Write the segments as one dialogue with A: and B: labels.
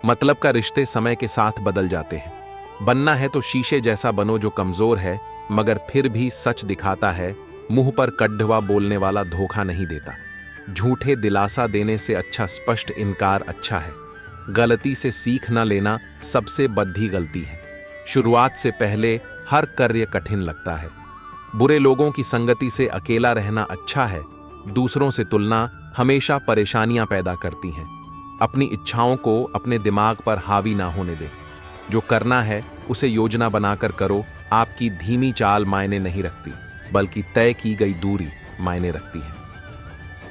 A: मतलब का रिश्ते समय के साथ बदल जाते हैं। बनना है तो शीशे जैसा बनो जो कमजोर है मगर फिर भी सच दिखाता है। मुंह पर कड़वा बोलने वाला धोखा नहीं देता। झूठे दिलासा देने से अच्छा स्पष्ट इनकार अच्छा है। गलती से सीख न लेना सबसे बड़ी गलती है। शुरुआत से पहले हर कार्य कठिन लगता है। बुरे लोगों की संगति से अकेला रहना अच्छा है। दूसरों से तुलना हमेशा परेशानियां पैदा करती हैं। अपनी इच्छाओं को अपने दिमाग पर हावी ना होने दें। जो करना है उसे योजना बनाकर करो। आपकी धीमी चाल मायने नहीं रखती, बल्कि तय की गई दूरी मायने रखती है।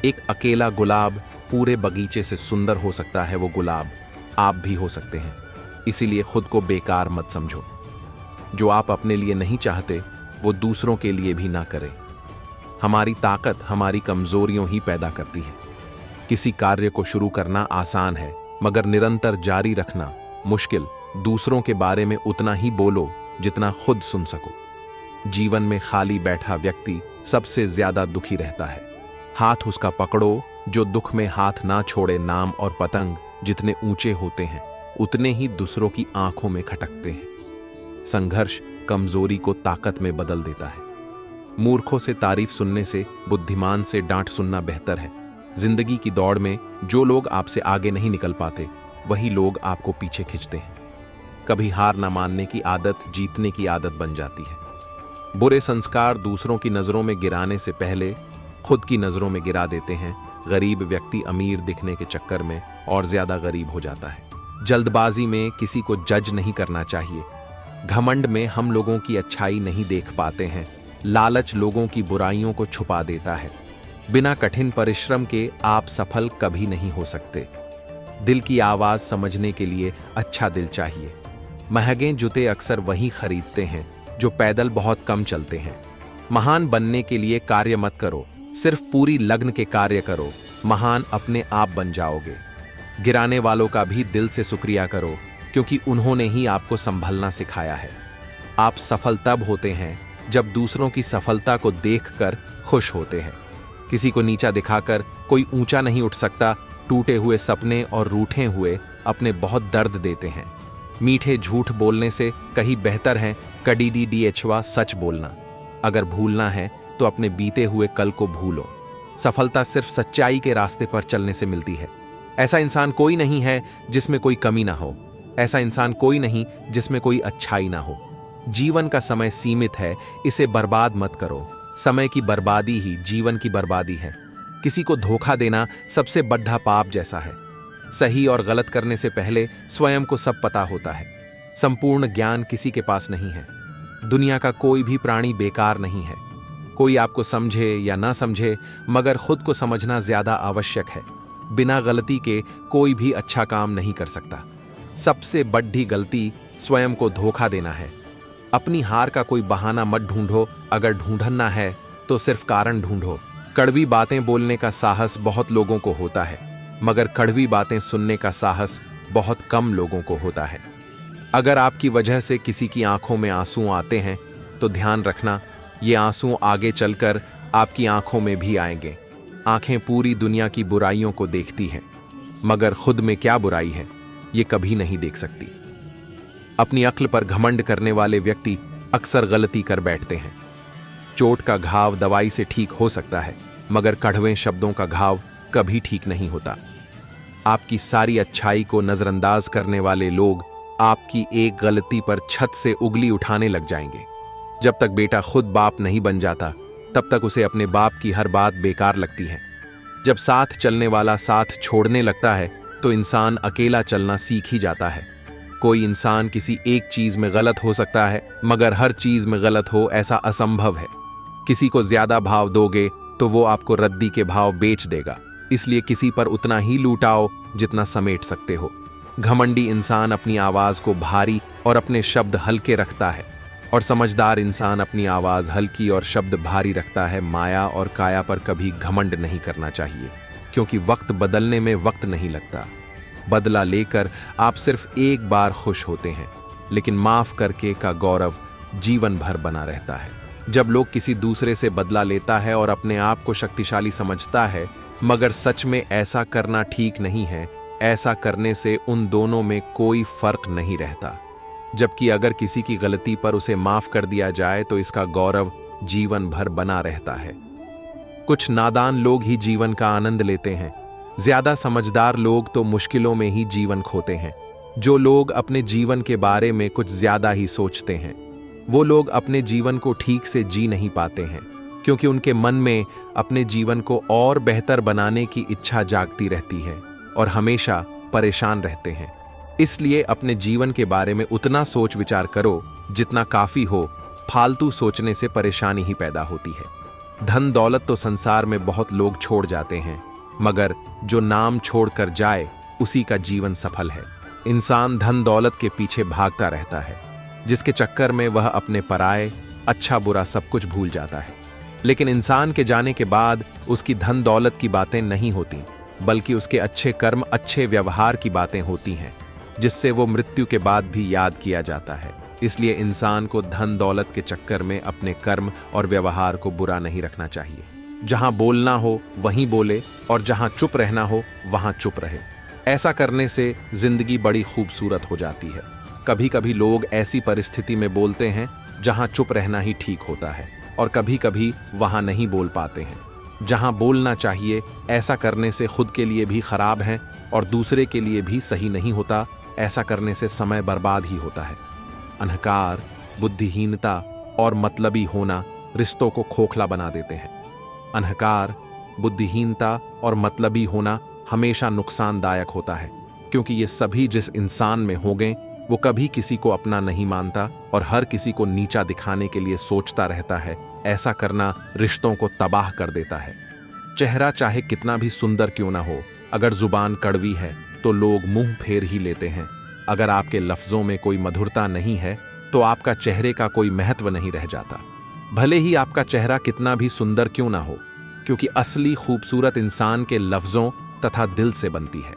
A: एक अकेला गुलाब पूरे बगीचे से सुंदर हो सकता है। वो गुलाब आप भी हो सकते हैं। इसीलिए खुद को बेकार मत समझो। जो आप अपने लिए नहीं चाहते वो दूसरों के लिए भी ना करें। हमारी ताकत हमारी कमजोरियों ही पैदा करती है। किसी कार्य को शुरू करना आसान है मगर निरंतर जारी रखना मुश्किल। दूसरों के बारे में उतना ही बोलो जितना खुद सुन सको। जीवन में खाली बैठा व्यक्ति सबसे ज्यादा दुखी रहता है। हाथ उसका पकड़ो जो दुख में हाथ ना छोड़े। नाम और पतंग जितने ऊंचे होते हैं उतने ही दूसरों की आंखों में खटकते हैं। संघर्ष कमजोरी को ताकत में बदल देता है। मूर्खों से तारीफ सुनने से बुद्धिमान से डांट सुनना बेहतर है। जिंदगी की दौड़ में जो लोग आपसे आगे नहीं निकल पाते वही लोग आपको पीछे खींचते हैं। कभी हार न मानने की आदत जीतने की आदत बन जाती है। बुरे संस्कार दूसरों की नजरों में गिराने से पहले खुद की नजरों में गिरा देते हैं। गरीब व्यक्ति अमीर दिखने के चक्कर में और ज्यादा गरीब हो जाता है। जल्दबाजी में किसी को जज नहीं करना चाहिए। घमंड में हम लोगों की अच्छाई नहीं देख पाते हैं। लालच लोगों की बुराइयों को छुपा देता है। बिना कठिन परिश्रम के आप सफल कभी नहीं हो सकते। दिल की आवाज समझने के लिए अच्छा दिल चाहिए। महंगे जूते अक्सर वही खरीदते हैं जो पैदल बहुत कम चलते हैं। महान बनने के लिए कार्य मत करो, सिर्फ पूरी लगन के कार्य करो। महान अपने आप बन जाओगे। गिराने वालों का भी दिल से शुक्रिया करो क्योंकि उन्होंने ही आपको संभलना सिखाया है। आप सफल तब होते हैं जब दूसरों की सफलता को देखकर खुश होते हैं। किसी को नीचा दिखाकर कोई ऊंचा नहीं उठ सकता। टूटे हुए सपने और रूठे हुए अपने बहुत दर्द देते हैं। मीठे झूठ बोलने से कहीं बेहतर है कड़ीडीडीएचवा सच बोलना। अगर भूलना है तो अपने बीते हुए कल को भूलो। सफलता सिर्फ सच्चाई के रास्ते पर चलने से मिलती है। ऐसा इंसान कोई नहीं है जिसमें कोई कमी ना हो। ऐसा इंसान कोई नहीं जिसमें कोई अच्छाई ना हो। जीवन का समय सीमित है, इसे बर्बाद मत करो। समय की बर्बादी ही जीवन की बर्बादी है। किसी को धोखा देना सबसे बड़ा पाप जैसा है। सही और गलत करने से पहले स्वयं को सब पता होता है। संपूर्ण ज्ञान किसी के पास नहीं है। दुनिया का कोई भी प्राणी बेकार नहीं है। कोई आपको समझे या ना समझे मगर खुद को समझना ज्यादा आवश्यक है। बिना गलती के कोई भी अच्छा काम नहीं कर सकता। सबसे बड़ी गलती स्वयं को धोखा देना है। अपनी हार का कोई बहाना मत ढूंढो। अगर ढूंढना है तो सिर्फ कारण ढूंढो। कड़वी बातें बोलने का साहस बहुत लोगों को होता है मगर कड़वी बातें सुनने का साहस बहुत कम लोगों को होता है। अगर आपकी वजह से किसी की आंखों में आंसू आते हैं तो ध्यान रखना ये आंसू आगे चलकर आपकी आंखों में भी आएंगे। आंखें पूरी दुनिया की बुराइयों को देखती हैं मगर खुद में क्या बुराई है ये कभी नहीं देख सकती। अपनी अक्ल पर घमंड करने वाले व्यक्ति अक्सर गलती कर बैठते हैं। चोट का घाव दवाई से ठीक हो सकता है मगर कड़वे शब्दों का घाव कभी ठीक नहीं होता। आपकी सारी अच्छाई को नजरअंदाज करने वाले लोग आपकी एक गलती पर छत से उंगली उठाने लग जाएंगे। जब तक बेटा खुद बाप नहीं बन जाता तब तक उसे अपने बाप की हर बात बेकार लगती है। जब साथ चलने वाला साथ छोड़ने लगता है तो इंसान अकेला चलना सीख ही जाता है। कोई इंसान किसी एक चीज में गलत हो सकता है मगर हर चीज में गलत हो ऐसा असंभव है। किसी को ज्यादा भाव दोगे तो वो आपको रद्दी के भाव बेच देगा। इसलिए किसी पर उतना ही लूटाओ जितना समेट सकते हो। घमंडी इंसान अपनी आवाज को भारी और अपने शब्द हल्के रखता है और समझदार इंसान अपनी आवाज हल्की और शब्द भारी रखता है। माया और काया पर कभी घमंड नहीं करना चाहिए क्योंकि वक्त बदलने में वक्त नहीं लगता। बदला लेकर आप सिर्फ एक बार खुश होते हैं लेकिन माफ करके का गौरव जीवन भर बना रहता है। जब लोग किसी दूसरे से बदला लेता है और अपने आप को शक्तिशाली समझता है मगर सच में ऐसा करना ठीक नहीं है ऐसा करने से उन दोनों में कोई फर्क नहीं रहता। जबकि अगर किसी की गलती पर उसे माफ कर दिया जाए तो इसका गौरव जीवन भर बना रहता है। कुछ नादान लोग ही जीवन का आनंद लेते हैं, ज्यादा समझदार लोग तो मुश्किलों में ही जीवन खोते हैं। जो लोग अपने जीवन के बारे में कुछ ज्यादा ही सोचते हैं, वो लोग अपने जीवन को ठीक से जी नहीं पाते हैं, क्योंकि उनके मन में अपने जीवन को और बेहतर बनाने की इच्छा जागती रहती है और हमेशा परेशान रहते हैं। इसलिए अपने जीवन के बारे में उतना सोच विचार करो जितना काफी हो। फालतू सोचने से परेशानी ही पैदा होती है। धन दौलत तो संसार में बहुत लोग छोड़ जाते हैं, मगर जो नाम छोड़कर जाए उसी का जीवन सफल है। इंसान धन दौलत के पीछे भागता रहता है, जिसके चक्कर में वह अपने पराये अच्छा बुरा सब कुछ भूल जाता है। लेकिन इंसान के जाने के बाद उसकी धन दौलत की बातें नहीं होती, बल्कि उसके अच्छे कर्म अच्छे व्यवहार की बातें होती हैं, जिससे वो मृत्यु के बाद भी याद किया जाता है। इसलिए इंसान को धन दौलत के चक्कर में अपने कर्म और व्यवहार को बुरा नहीं रखना चाहिए। जहां बोलना हो वहीं बोले और जहां चुप रहना हो वहां चुप रहे। ऐसा करने से जिंदगी बड़ी खूबसूरत हो जाती है। कभी कभी लोग ऐसी परिस्थिति में बोलते हैं जहां चुप रहना ही ठीक होता है, और कभी कभी वहां नहीं बोल पाते हैं जहां बोलना चाहिए। ऐसा करने से खुद के लिए भी खराब है और दूसरे के लिए भी सही नहीं होता। ऐसा करने से समय बर्बाद ही होता है। अहंकार, बुद्धिहीनता और मतलबी होना रिश्तों को खोखला बना देते हैं। अहंकार, बुद्धिहीनता और मतलबी होना हमेशा नुकसानदायक होता है, क्योंकि ये सभी जिस इंसान में हो गए वो कभी किसी को अपना नहीं मानता और हर किसी को नीचा दिखाने के लिए सोचता रहता है। ऐसा करना रिश्तों को तबाह कर देता है। चेहरा चाहे कितना भी सुंदर क्यों ना हो, अगर जुबान कड़वी है तो लोग मुंह फेर ही लेते हैं। अगर आपके लफ्जों में कोई मधुरता नहीं है तो आपका चेहरे का कोई महत्व नहीं रह जाता, भले ही आपका चेहरा कितना भी सुंदर क्यों ना हो, क्योंकि असली खूबसूरत इंसान के लफ्जों तथा दिल से बनती है।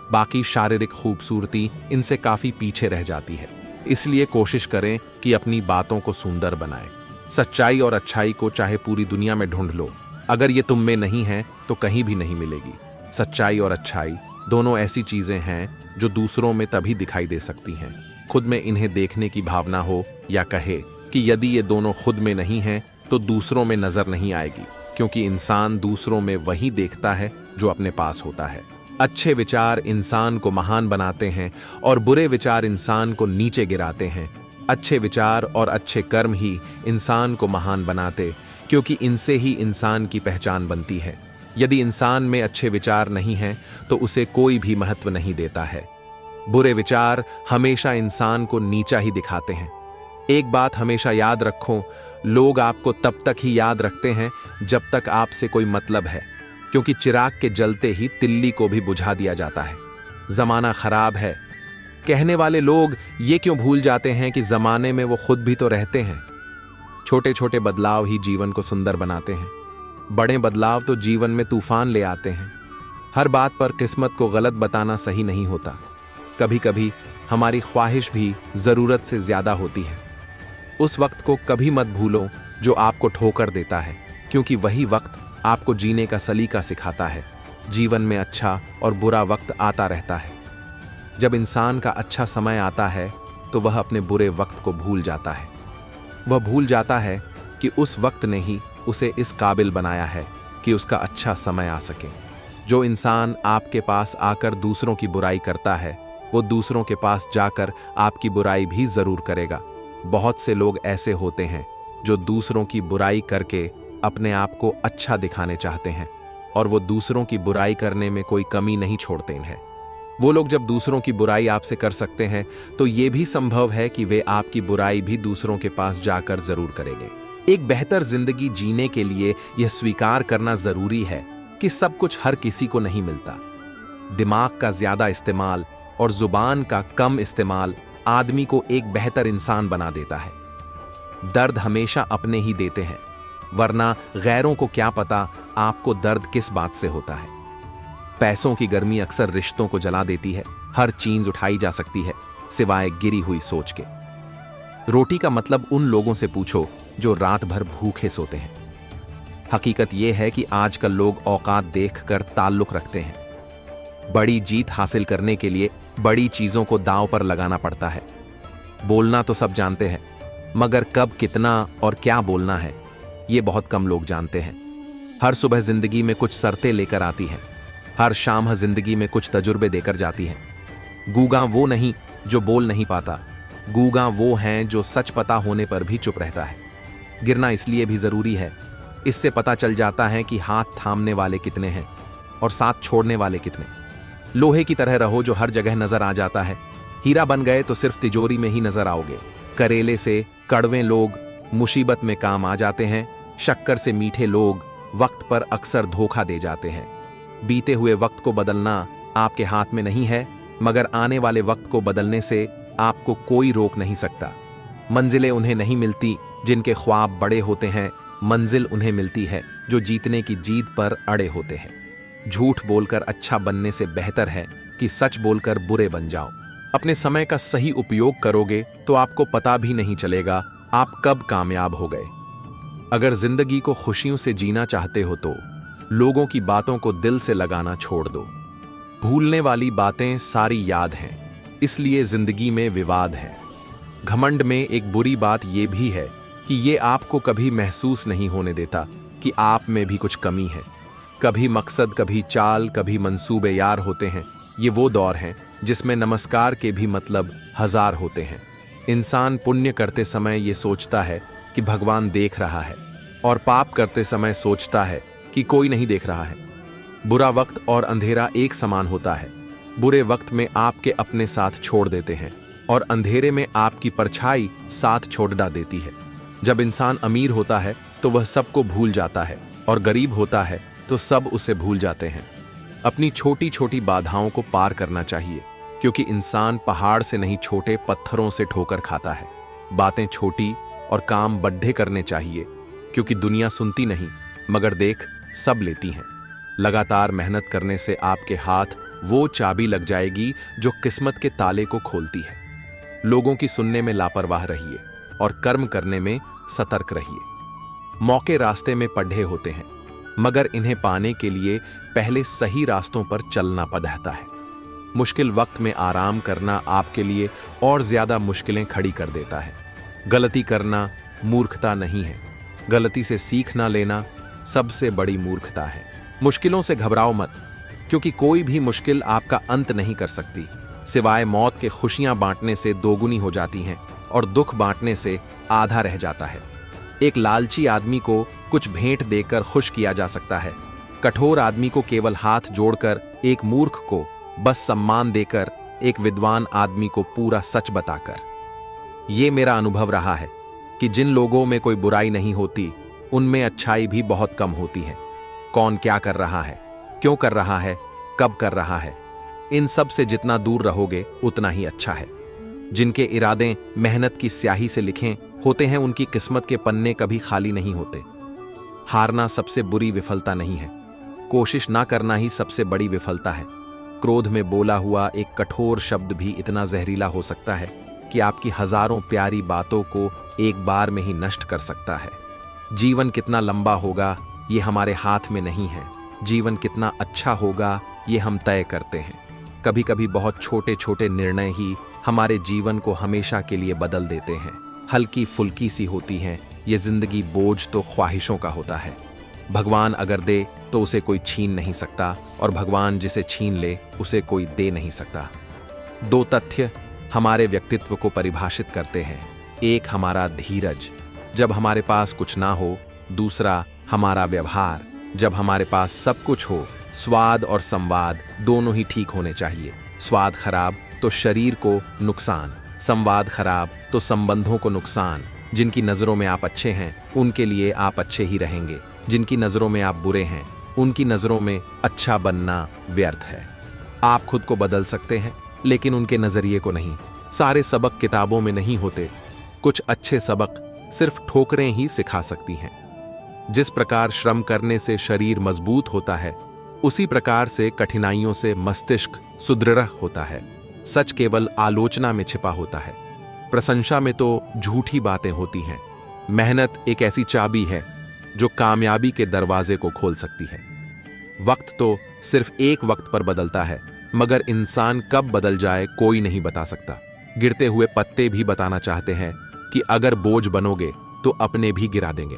A: बाकी शारीरिक खूबसूरती इनसे काफी पीछे रह जाती है। इसलिए कोशिश करें कि अपनी बातों को सुंदर बनाएं। सच्चाई और अच्छाई को चाहे पूरी दुनिया में ढूंढ लो, अगर ये तुम में नहीं है तो कहीं भी नहीं मिलेगी। सच्चाई और अच्छाई दोनों ऐसी चीजें हैं जो दूसरों में तभी दिखाई दे सकती हैं, खुद में इन्हें देखने की भावना हो, या कहे कि यदि ये दोनों खुद में नहीं हैं तो दूसरों में नजर नहीं आएगी, क्योंकि इंसान दूसरों में वही देखता है जो अपने पास होता है। अच्छे विचार इंसान को महान बनाते हैं और बुरे विचार इंसान को नीचे गिराते हैं। अच्छे विचार और अच्छे कर्म ही इंसान को महान बनाते, क्योंकि इनसे ही इंसान की पहचान बनती है। यदि इंसान में अच्छे विचार नहीं हैं तो उसे कोई भी महत्व नहीं देता है। बुरे विचार हमेशा इंसान को नीचा ही दिखाते हैं। एक बात हमेशा याद रखो, लोग आपको तब तक ही याद रखते हैं जब तक आपसे कोई मतलब है, क्योंकि चिराग के जलते ही तिल्ली को भी बुझा दिया जाता है। जमाना खराब है कहने वाले लोग ये क्यों भूल जाते हैं कि जमाने में वो खुद भी तो रहते हैं। छोटे छोटे बदलाव ही जीवन को सुंदर बनाते हैं, बड़े बदलाव तो जीवन में तूफान ले आते हैं। हर बात पर किस्मत को गलत बताना सही नहीं होता। कभी कभी हमारी ख्वाहिश भी जरूरत से ज्यादा होती है। उस वक्त को कभी मत भूलो जो आपको ठोकर देता है, क्योंकि वही वक्त आपको जीने का सलीका सिखाता है। जीवन में अच्छा और बुरा वक्त आता रहता है। जब इंसान का अच्छा समय आता है तो वह अपने बुरे वक्त को भूल जाता है। वह भूल जाता है कि उस वक्त ने ही उसे इस काबिल बनाया है कि उसका अच्छा समय आ सके। जो इंसान आपके पास आकर दूसरों की बुराई करता है, वो दूसरों के पास जाकर आपकी बुराई भी जरूर करेगा। बहुत से लोग ऐसे होते हैं जो दूसरों की बुराई करके अपने आप को अच्छा दिखाने चाहते हैं, और वो दूसरों की बुराई करने में कोई कमी नहीं छोड़ते हैं। वो लोग जब दूसरों की बुराई आपसे कर सकते हैं तो ये भी संभव है कि वे आपकी बुराई भी दूसरों के पास जाकर जरूर करेंगे। एक बेहतर जिंदगी जीने के लिए यह स्वीकार करना जरूरी है कि सब कुछ हर किसी को नहीं मिलता। दिमाग का ज्यादा इस्तेमाल और जुबान का कम इस्तेमाल आदमी को एक बेहतर इंसान बना देता है। दर्द हमेशा अपने ही देते हैं, वरना गैरों को क्या पता आपको दर्द किस बात से होता है। पैसों की गर्मी अक्सर रिश्तों को जला देती है। हर चीज उठाई जा सकती है सिवाय गिरी हुई सोच के। रोटी का मतलब उन लोगों से पूछो जो रात भर भूखे सोते हैं। हकीकत यह है कि आजकल लोग औकात देखकर ताल्लुक रखते हैं। बड़ी जीत हासिल करने के लिए बड़ी चीजों को दांव पर लगाना पड़ता है। बोलना तो सब जानते हैं, मगर कब, कितना और क्या बोलना है, ये बहुत कम लोग जानते हैं। हर सुबह जिंदगी में कुछ शर्तें लेकर आती है, हर शाम जिंदगी में कुछ तजुर्बे देकर जाती है। गूंगा वो नहीं जो बोल नहीं पाता, गूंगा वो हैं जो सच पता होने पर भी चुप रहता है। गिरना इसलिए भी जरूरी है, इससे पता चल जाता है कि हाथ थामने वाले कितने हैं और साथ छोड़ने वाले कितने। लोहे की तरह रहो जो हर जगह नजर आ जाता है। हीरा बन गए तो सिर्फ तिजोरी में ही नजर आओगे। करेले से कड़वे लोग मुसीबत में काम आ जाते हैं, शक्कर से मीठे लोग वक्त पर अक्सर धोखा दे जाते हैं। बीते हुए वक्त को बदलना आपके हाथ में नहीं है, मगर आने वाले वक्त को बदलने से आपको कोई रोक नहीं सकता। मंजिलें उन्हें नहीं मिलती जिनके ख्वाब बड़े होते हैं, मंजिल उन्हें मिलती है जो जीतने की जीत पर अड़े होते हैं। झूठ बोलकर अच्छा बनने से बेहतर है कि सच बोलकर बुरे बन जाओ। अपने समय का सही उपयोग करोगे तो आपको पता भी नहीं चलेगा आप कब कामयाब हो गए। अगर जिंदगी को खुशियों से जीना चाहते हो तो लोगों की बातों को दिल से लगाना छोड़ दो। भूलने वाली बातें सारी याद हैं, इसलिए जिंदगी में विवाद है। घमंड में एक बुरी बात यह भी है कि ये आपको कभी महसूस नहीं होने देता कि आप में भी कुछ कमी है। कभी मकसद, कभी चाल, कभी मंसूबे यार होते हैं। ये वो दौर हैं जिसमें नमस्कार के भी मतलब हजार होते हैं। इंसान पुण्य करते समय ये सोचता है कि भगवान देख रहा है, और पाप करते समय सोचता है कि कोई नहीं देख रहा है। बुरा वक्त और अंधेरा एक समान होता है। बुरे वक्त में आपके अपने साथ छोड़ देते हैं और अंधेरे में आपकी परछाई साथ छोड़ देती है। जब इंसान अमीर होता है तो वह सबको भूल जाता है, और गरीब होता है तो सब उसे भूल जाते हैं। अपनी छोटी छोटी बाधाओं को पार करना चाहिए, क्योंकि इंसान पहाड़ से नहीं छोटे पत्थरों से ठोकर खाता है। बातें छोटी और काम बड्ढे करने चाहिए, क्योंकि दुनिया सुनती नहीं मगर देख सब लेती हैं। लगातार मेहनत करने से आपके हाथ वो चाबी लग जाएगी जो किस्मत के ताले को खोलती है। लोगों की सुनने में लापरवाह रहिए और कर्म करने में सतर्क रहिए। मौके रास्ते में पढ़े होते हैं, मगर इन्हें पाने के लिए पहले सही रास्तों पर चलना पड़ता है। मुश्किल वक्त में आराम करना आपके लिए और ज्यादा मुश्किलें खड़ी कर देता है। गलती करना मूर्खता नहीं है, गलती से सीख ना लेना सबसे बड़ी मूर्खता है। मुश्किलों से घबराओ मत, क्योंकि कोई भी मुश्किल आपका अंत नहीं कर सकती। सिवाय मौत के खुशियां बांटने से दोगुनी हो जाती हैं और दुख बांटने से आधा रह जाता है। एक लालची आदमी को कुछ भेंट देकर खुश किया जा सकता है, कठोर आदमी को केवल हाथ जोड़कर, एक मूर्ख को बस सम्मान देकर, एक विद्वान आदमी को पूरा सच बताकर। ये मेरा अनुभव रहा है कि जिन लोगों में कोई बुराई नहीं होती, उनमें अच्छाई भी बहुत कम होती है। कौन क्या कर रहा है, क्यों कर रहा है, कब कर रहा है, इन सब से जितना दूर रहोगे उतना ही अच्छा है। जिनके इरादे मेहनत की स्याही से लिखे होते हैं, उनकी किस्मत के पन्ने कभी खाली नहीं होते। हारना सबसे बुरी विफलता नहीं है, कोशिश ना करना ही सबसे बड़ी विफलता है। क्रोध में बोला हुआ एक कठोर शब्द भी इतना जहरीला हो सकता है कि आपकी हजारों प्यारी बातों को एक बार में ही नष्ट कर सकता है। जीवन कितना लंबा होगा ये हमारे हाथ में नहीं है, जीवन कितना अच्छा होगा ये हम तय करते हैं। कभी कभी बहुत छोटे छोटे निर्णय ही हमारे जीवन को हमेशा के लिए बदल देते हैं। हल्की फुल्की सी होती हैं ये जिंदगी, बोझ तो ख्वाहिशों का होता है। भगवान अगर दे तो उसे कोई छीन नहीं सकता, और भगवान जिसे छीन ले उसे कोई दे नहीं सकता। दो तथ्य हमारे व्यक्तित्व को परिभाषित करते हैं। एक हमारा धीरज, जब हमारे पास कुछ ना हो। दूसरा हमारा व्यवहार, जब हमारे पास सब कुछ हो। स्वाद और संवाद दोनों ही ठीक होने चाहिए। स्वाद खराब तो शरीर को नुकसान, संवाद खराब तो संबंधों को नुकसान। जिनकी नज़रों में आप अच्छे हैं उनके लिए आप अच्छे ही रहेंगे, जिनकी नज़रों में आप बुरे हैं उनकी नज़रों में अच्छा बनना व्यर्थ है। आप खुद को बदल सकते हैं, लेकिन उनके नज़रिए को नहीं। सारे सबक किताबों में नहीं होते, कुछ अच्छे सबक सिर्फ ठोकरें ही सिखा सकती हैं। जिस प्रकार श्रम करने से शरीर मजबूत होता है, उसी प्रकार से कठिनाइयों से मस्तिष्क सुदृढ़ होता है। सच केवल आलोचना में छिपा होता है, प्रशंसा में तो झूठी बातें होती हैं। मेहनत एक ऐसी चाबी है जो कामयाबी के दरवाजे को खोल सकती है। वक्त तो सिर्फ एक वक्त पर बदलता है, मगर इंसान कब बदल जाए कोई नहीं बता सकता। गिरते हुए पत्ते भी बताना चाहते हैं कि अगर बोझ बनोगे तो अपने भी गिरा देंगे।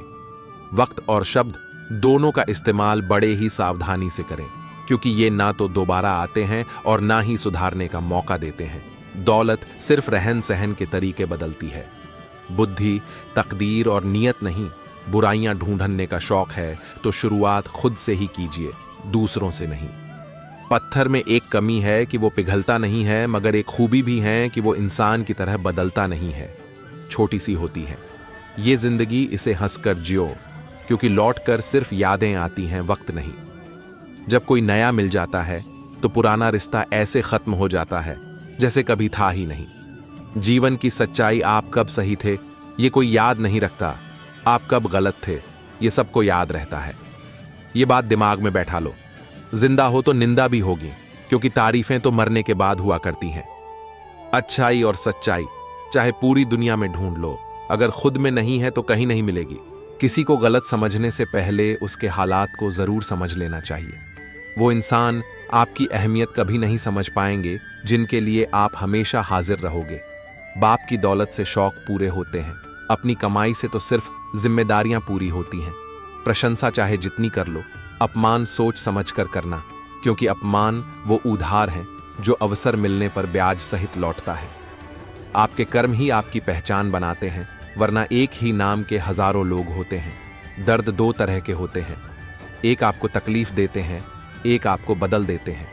A: वक्त और शब्द दोनों का इस्तेमाल बड़े ही सावधानी से करें, क्योंकि ये ना तो दोबारा आते हैं और ना ही सुधारने का मौका देते हैं। दौलत सिर्फ रहन सहन के तरीके बदलती है, बुद्धि, तकदीर और नियत नहीं। बुराइयां ढूंढने का शौक है तो शुरुआत खुद से ही कीजिए, दूसरों से नहीं। पत्थर में एक कमी है कि वो पिघलता नहीं है, मगर एक खूबी भी है कि वो इंसान की तरह बदलता नहीं है, छोटी सी होती है। ये जिंदगी, इसे हंसकर जियो, क्योंकि लौटकर सिर्फ यादें आती हैं, वक्त नहीं। जब कोई नया मिल जाता है तो पुराना रिश्ता ऐसे खत्म हो जाता है जैसे कभी था ही नहीं। जीवन की सच्चाई, आप कब सही थे ये कोई याद नहीं रखता, आप कब गलत थे ये सबको याद रहता है। ये बात दिमाग में बैठा लो। जिंदा हो तो निंदा भी होगी, क्योंकि तारीफें तो मरने के बाद हुआ करती हैं। अच्छाई और सच्चाई चाहे पूरी दुनिया में ढूंढ लो, अगर खुद में नहीं है तो कहीं नहीं मिलेगी। किसी को गलत समझने से पहले उसके हालात को जरूर समझ लेना चाहिए। वो इंसान आपकी अहमियत कभी नहीं समझ पाएंगे जिनके लिए आप हमेशा हाजिर रहोगे। बाप की दौलत से शौक पूरे होते हैं, अपनी कमाई से तो सिर्फ जिम्मेदारियां पूरी होती हैं। प्रशंसा चाहे जितनी कर लो, अपमान सोच समझ कर करना, क्योंकि अपमान वो उधार है जो अवसर मिलने पर ब्याज सहित लौटता है। आपके कर्म ही आपकी पहचान बनाते हैं, वरना एक ही नाम के हजारों लोग होते हैं। दर्द दो तरह के होते हैं, एक आपको तकलीफ देते हैं, एक आपको बदल देते हैं।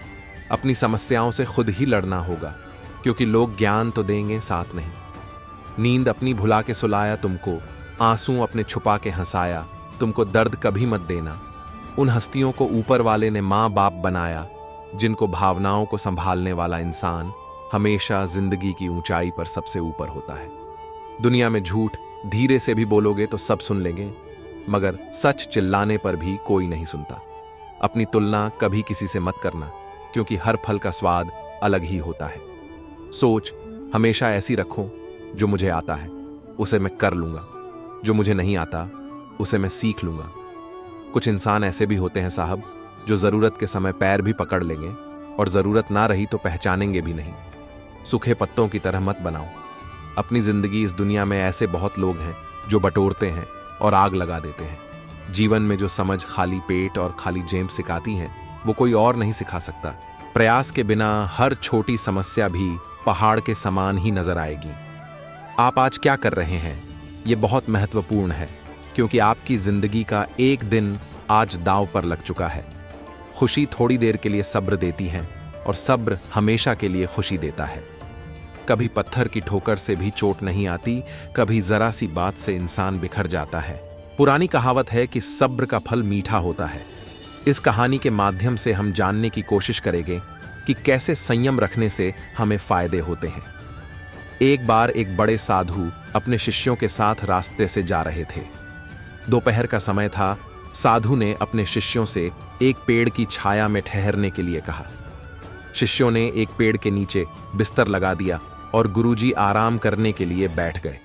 A: अपनी समस्याओं से खुद ही लड़ना होगा, क्योंकि लोग ज्ञान तो देंगे, साथ नहीं। नींद अपनी भुला के सुलाया तुमको, आंसू अपने छुपा के हंसाया, तुमको दर्द कभी मत देना। उन हस्तियों को ऊपर वाले ने माँ बाप बनाया, जिनको भावनाओं को संभालने वाला इंसान हमेशा जिंदगी की ऊंचाई पर सबसे ऊपर होता है। दुनिया में झूठ धीरे से भी बोलोगे तो सब सुन लेंगे, मगर सच चिल्लाने पर भी कोई नहीं सुनता। अपनी तुलना कभी किसी से मत करना, क्योंकि हर फल का स्वाद अलग ही होता है। सोच हमेशा ऐसी रखो, जो मुझे आता है उसे मैं कर लूंगा, जो मुझे नहीं आता उसे मैं सीख लूंगा। कुछ इंसान ऐसे भी होते हैं साहब, जो जरूरत के समय पैर भी पकड़ लेंगे और जरूरत ना रही तो पहचानेंगे भी नहीं। सूखे पत्तों की तरह मत बनाओ अपनी जिंदगी। इस दुनिया में ऐसे बहुत लोग हैं जो बटोरते हैं और आग लगा देते हैं। जीवन में जो समझ खाली पेट और खाली जेब सिखाती हैं, वो कोई और नहीं सिखा सकता। प्रयास के बिना हर छोटी समस्या भी पहाड़ के समान ही नजर आएगी। आप आज क्या कर रहे हैं ये बहुत महत्वपूर्ण है, क्योंकि आपकी जिंदगी का एक दिन आज दांव पर लग चुका है। खुशी थोड़ी देर के लिए सब्र देती है और सब्र हमेशा के लिए खुशी देता है। कभी पत्थर की ठोकर से भी चोट नहीं आती, कभी जरा सी बात से इंसान बिखर जाता है। पुरानी कहावत है कि सब्र का फल मीठा होता है। इस कहानी के माध्यम से हम जानने की कोशिश करेंगे कि कैसे संयम रखने से हमें फायदे होते हैं। एक बार एक बड़े साधु अपने शिष्यों के साथ रास्ते से जा रहे थे। दोपहर का समय था। साधु ने अपने शिष्यों से एक पेड़ की छाया में ठहरने के लिए कहा। शिष्यों ने एक पेड़ के नीचे बिस्तर लगा दिया और गुरुजी आराम करने के लिए बैठ गए।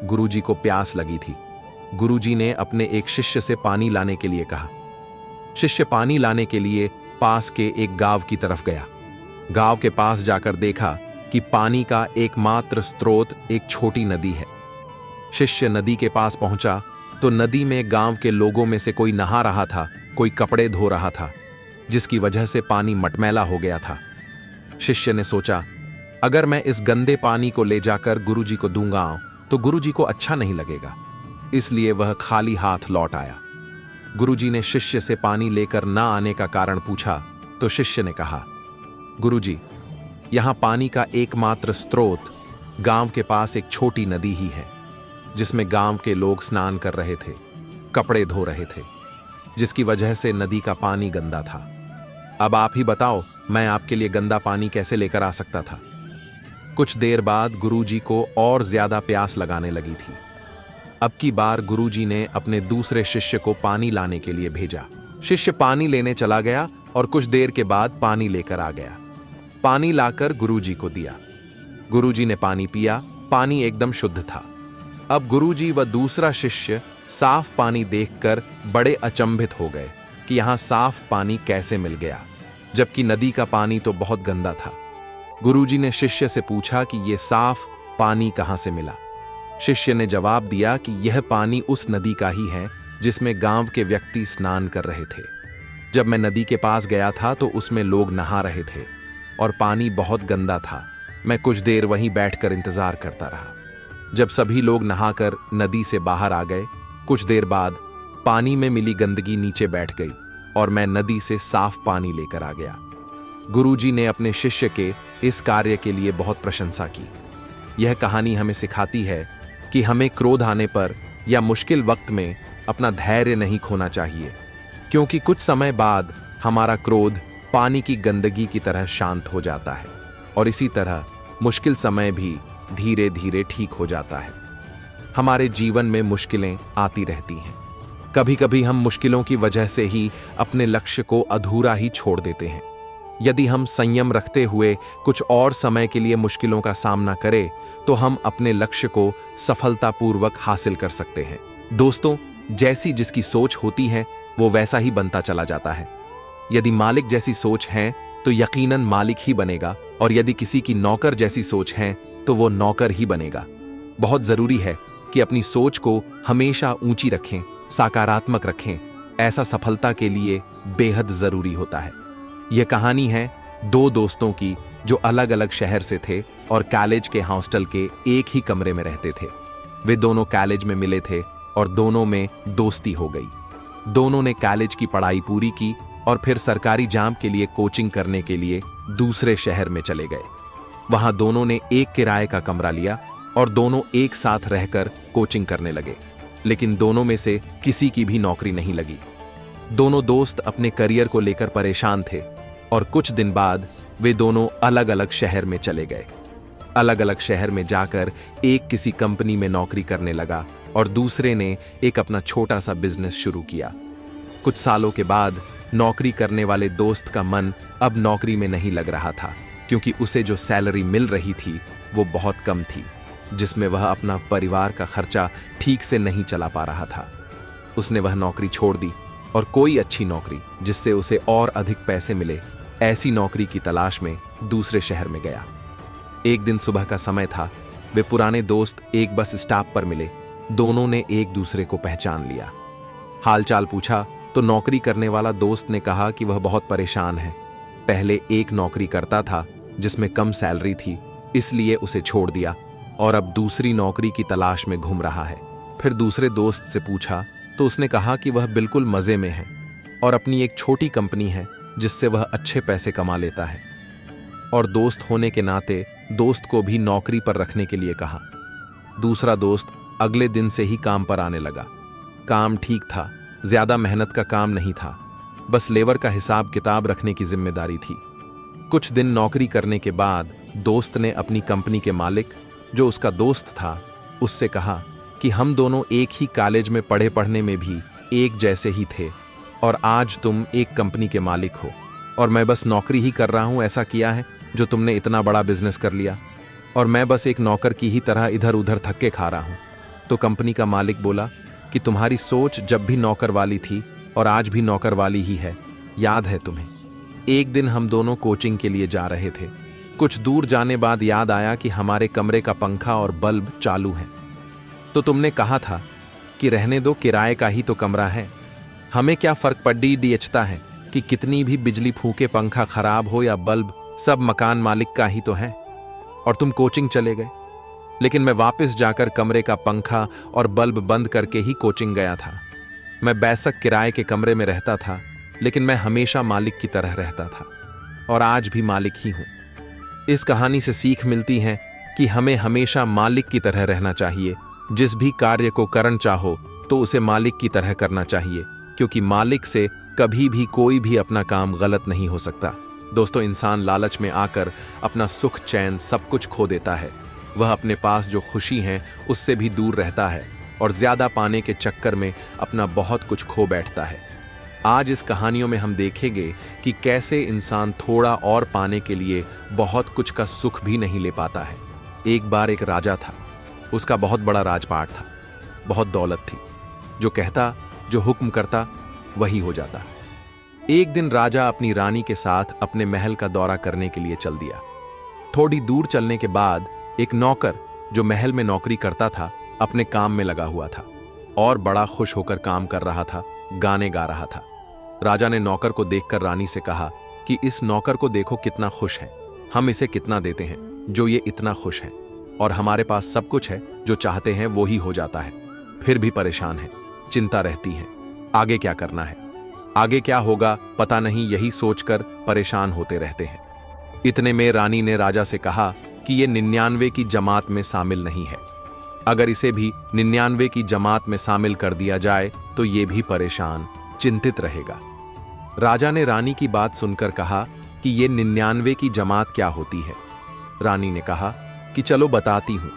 A: गुरुजी को प्यास लगी थी। गुरुजी ने अपने एक शिष्य से पानी लाने के लिए कहा। शिष्य पानी लाने के लिए पास के एक गांव की तरफ गया। गांव के पास जाकर देखा कि पानी का एकमात्र स्रोत एक छोटी नदी है। शिष्य नदी के पास पहुंचा तो नदी में गांव के लोगों में से कोई नहा रहा था, कोई कपड़े धो रहा था, जिसकी वजह से पानी मटमैला हो गया था। शिष्य ने सोचा, अगर मैं इस गंदे पानी को ले जाकर गुरुजी को दूंगा तो गुरुजी को अच्छा नहीं लगेगा, इसलिए वह खाली हाथ लौट आया। गुरुजी ने शिष्य से पानी लेकर ना आने का कारण पूछा तो शिष्य ने कहा, गुरुजी, यहां पानी का एकमात्र स्रोत गांव के पास एक छोटी नदी ही है, जिसमें गांव के लोग स्नान कर रहे थे, कपड़े धो रहे थे, जिसकी वजह से नदी का पानी गंदा था। अब आप ही बताओ, मैं आपके लिए गंदा पानी कैसे लेकर आ सकता था। कुछ देर बाद गुरुजी को और ज्यादा प्यास लगाने लगी थी। अब की बार गुरुजी ने अपने दूसरे शिष्य को पानी लाने के लिए भेजा। शिष्य पानी लेने चला गया और कुछ देर के बाद पानी लेकर आ गया। पानी लाकर गुरुजी को दिया। गुरुजी ने पानी पिया। पानी एकदम शुद्ध था। अब गुरुजी व दूसरा शिष्य साफ पानी देखकर बड़े अचंभित हो गए कि यहां साफ पानी कैसे मिल गया। जबकि नदी का पानी तो बहुत गंदा था। गुरुजी ने शिष्य से पूछा कि यह साफ पानी कहां से मिला। शिष्य ने जवाब दिया कि यह पानी उस नदी का ही है जिसमें गांव के व्यक्ति स्नान कर रहे थे। जब मैं नदी के पास गया था तो उसमें लोग नहा रहे थे और पानी बहुत गंदा था। मैं कुछ देर वहीं बैठकर इंतजार करता रहा। जब सभी लोग नहाकर नदी से बाहर आ गए, कुछ देर बाद पानी में मिली गंदगी नीचे बैठ गई और मैं नदी से साफ पानी लेकर आ गया। गुरुजी ने अपने शिष्य के इस कार्य के लिए बहुत प्रशंसा की। यह कहानी हमें सिखाती है कि हमें क्रोध आने पर या मुश्किल वक्त में अपना धैर्य नहीं खोना चाहिए, क्योंकि कुछ समय बाद हमारा क्रोध पानी की गंदगी की तरह शांत हो जाता है और इसी तरह मुश्किल समय भी धीरे धीरे ठीक हो जाता है। हमारे जीवन में मुश्किलें आती रहती हैं। कभी कभी हम मुश्किलों की वजह से ही अपने लक्ष्य को अधूरा ही छोड़ देते हैं। यदि हम संयम रखते हुए कुछ और समय के लिए मुश्किलों का सामना करें तो हम अपने लक्ष्य को सफलतापूर्वक हासिल कर सकते हैं। दोस्तों, जैसी जिसकी सोच होती है वो वैसा ही बनता चला जाता है। यदि मालिक जैसी सोच है तो यकीनन मालिक ही बनेगा, और यदि किसी की नौकर जैसी सोच है तो वो नौकर ही बनेगा। बहुत जरूरी है कि अपनी सोच को हमेशा ऊंची रखें, सकारात्मक रखें। ऐसा सफलता के लिए बेहद जरूरी होता है। यह कहानी है दो दोस्तों की जो अलग अलग शहर से थे और कॉलेज के हॉस्टल के एक ही कमरे में रहते थे। वे दोनों कॉलेज में मिले थे और दोनों में दोस्ती हो गई। दोनों ने कॉलेज की पढ़ाई पूरी की और फिर सरकारी जाम के लिए कोचिंग करने के लिए दूसरे शहर में चले गए। वहां दोनों ने एक किराए का कमरा लिया और दोनों एक साथ रहकर कोचिंग करने लगे, लेकिन दोनों में से किसी की भी नौकरी नहीं लगी। दोनों दोस्त अपने करियर को लेकर परेशान थे और कुछ दिन बाद वे दोनों अलग अलग शहर में चले गए। अलग अलग शहर में जाकर एक किसी कंपनी में नौकरी करने लगा और दूसरे ने एक अपना छोटा सा बिजनेस शुरू किया। कुछ सालों के बाद नौकरी करने वाले दोस्त का मन अब नौकरी में नहीं लग रहा था, क्योंकि उसे जो सैलरी मिल रही थी वो बहुत कम थी, जिसमें वह अपना परिवार का खर्चा ठीक से नहीं चला पा रहा था। उसने वह नौकरी छोड़ दी और कोई अच्छी नौकरी जिससे उसे और अधिक पैसे मिले, ऐसी नौकरी की तलाश में दूसरे शहर में गया। एक दिन सुबह का समय था। वे पुराने दोस्त एक बस स्टॉप पर मिले। दोनों ने एक दूसरे को पहचान लिया। हालचाल पूछा तो नौकरी करने वाला दोस्त ने कहा कि वह बहुत परेशान है। पहले एक नौकरी करता था जिसमें कम सैलरी थी, इसलिए उसे छोड़ दिया और अब दूसरी नौकरी की तलाश में घूम रहा है। फिर दूसरे दोस्त से पूछा तो उसने कहा कि वह बिल्कुल मजे में है और अपनी एक छोटी कंपनी है जिससे वह अच्छे पैसे कमा लेता है, और दोस्त होने के नाते दोस्त को भी नौकरी पर रखने के लिए कहा। दूसरा दोस्त अगले दिन से ही काम पर आने लगा। काम ठीक था, ज्यादा मेहनत का काम नहीं था, बस लेबर का हिसाब किताब रखने की जिम्मेदारी थी। कुछ दिन नौकरी करने के बाद दोस्त ने अपनी कंपनी के मालिक, जो उसका दोस्त था, उससे कहा कि हम दोनों एक ही कॉलेज में पढ़ने में भी एक जैसे ही थे और आज तुम एक कंपनी के मालिक हो और मैं बस नौकरी ही कर रहा हूं। ऐसा किया है जो तुमने इतना बड़ा बिजनेस कर लिया और मैं बस एक नौकर की ही तरह इधर उधर धक्के खा रहा हूं। तो कंपनी का मालिक बोला कि तुम्हारी सोच जब भी नौकर वाली थी और आज भी नौकर वाली ही है। याद है तुम्हें, एक दिन हम दोनों कोचिंग के लिए जा रहे थे। कुछ दूर जाने बाद याद आया कि हमारे कमरे का पंखा और बल्ब चालू है। तो तुमने कहा था कि रहने दो, किराए का ही तो कमरा है, हमें क्या फर्क पड़ता है कि कितनी भी बिजली फूके, पंखा खराब हो या बल्ब, सब मकान मालिक का ही तो है। और तुम कोचिंग चले गए, लेकिन मैं वापस जाकर कमरे का पंखा और बल्ब बंद करके ही कोचिंग गया था। मैं बेशक किराए के कमरे में रहता था, लेकिन मैं हमेशा मालिक की तरह रहता था और आज भी मालिक ही हूं। इस कहानी से सीख मिलती है कि हमें हमेशा मालिक की तरह रहना चाहिए। जिस भी कार्य को करना चाहो तो उसे मालिक की तरह करना चाहिए, क्योंकि मालिक से कभी भी कोई भी अपना काम गलत नहीं हो सकता। दोस्तों, इंसान लालच में आकर अपना सुख चैन सब कुछ खो देता है। वह अपने पास जो खुशी है उससे भी दूर रहता है और ज्यादा पाने के चक्कर में अपना बहुत कुछ खो बैठता है। आज इस कहानियों में हम देखेंगे कि कैसे इंसान थोड़ा और पाने के लिए बहुत कुछ का सुख भी नहीं ले पाता है। एक बार एक राजा था, उसका बहुत बड़ा राजपाट था, बहुत दौलत थी। जो कहता, जो हुक्म करता, वही हो जाता। एक दिन राजा अपनी रानी के साथ अपने महल का दौरा करने के लिए चल दिया। थोड़ी दूर चलने के बाद एक नौकर जो महल में नौकरी करता था अपने काम में लगा हुआ था और बड़ा खुश होकर काम कर रहा था, गाने गा रहा था। राजा ने नौकर को देखकर रानी से कहा कि इस नौकर को देखो कितना खुश है, हम इसे कितना देते हैं जो ये इतना खुश है, और हमारे पास सब कुछ है, जो चाहते हैं वो ही हो जाता है, फिर भी परेशान है, चिंता रहती है, आगे क्या करना है, आगे क्या होगा पता नहीं, यही सोचकर परेशान होते रहते हैं। इतने में रानी ने राजा से कहा कि ये 99 की जमात में शामिल नहीं है, अगर इसे भी 99 की जमात में शामिल कर दिया जाए तो ये भी परेशान चिंतित रहेगा। राजा ने रानी की बात सुनकर कहा कि ये 99 की जमात क्या होती है। रानी ने कहा कि चलो बताती हूं,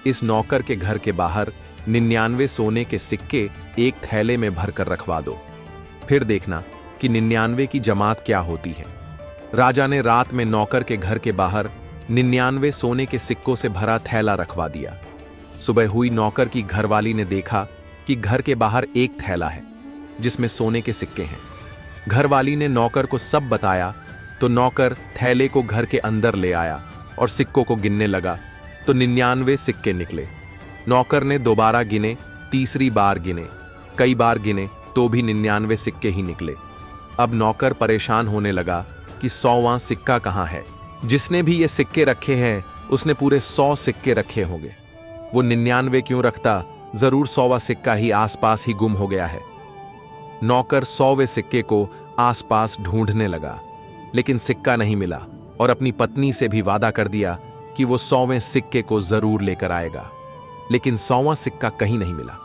A: इस नौकर के घर के बाहर 99 सोने के सिक्के एक थैले में भरकर रखवा दो, फिर देखना कि 99 की जमात क्या होती है। राजा ने रात में नौकर के घर के बाहर 99 सोने के सिक्कों से भरा थैला रखवा दिया। सुबह हुई, नौकर की घरवाली ने देखा कि घर के बाहर एक थैला है जिसमें सोने के सिक्के हैं। घरवाली ने नौकर को सब बताया तो नौकर थैले को घर के अंदर ले आया और सिक्कों को गिनने लगा तो 99 सिक्के निकले। नौकर ने दोबारा गिने, तीसरी बार गिने, कई बार गिने तो भी 99 सिक्के ही निकले। अब नौकर परेशान होने लगा कि 100वां सिक्का कहाँ है। जिसने भी ये सिक्के रखे हैं उसने पूरे 100 सिक्के रखे होंगे, वो 99 क्यों रखता, जरूर 100वां सिक्का ही आसपास ही गुम हो गया है। नौकर 100वें सिक्के को आसपास ढूंढने लगा, लेकिन सिक्का नहीं मिला और अपनी पत्नी से भी वादा कर दिया कि वो 100वें सिक्के को जरूर लेकर आएगा, लेकिन 100वां सिक्का कहीं नहीं मिला।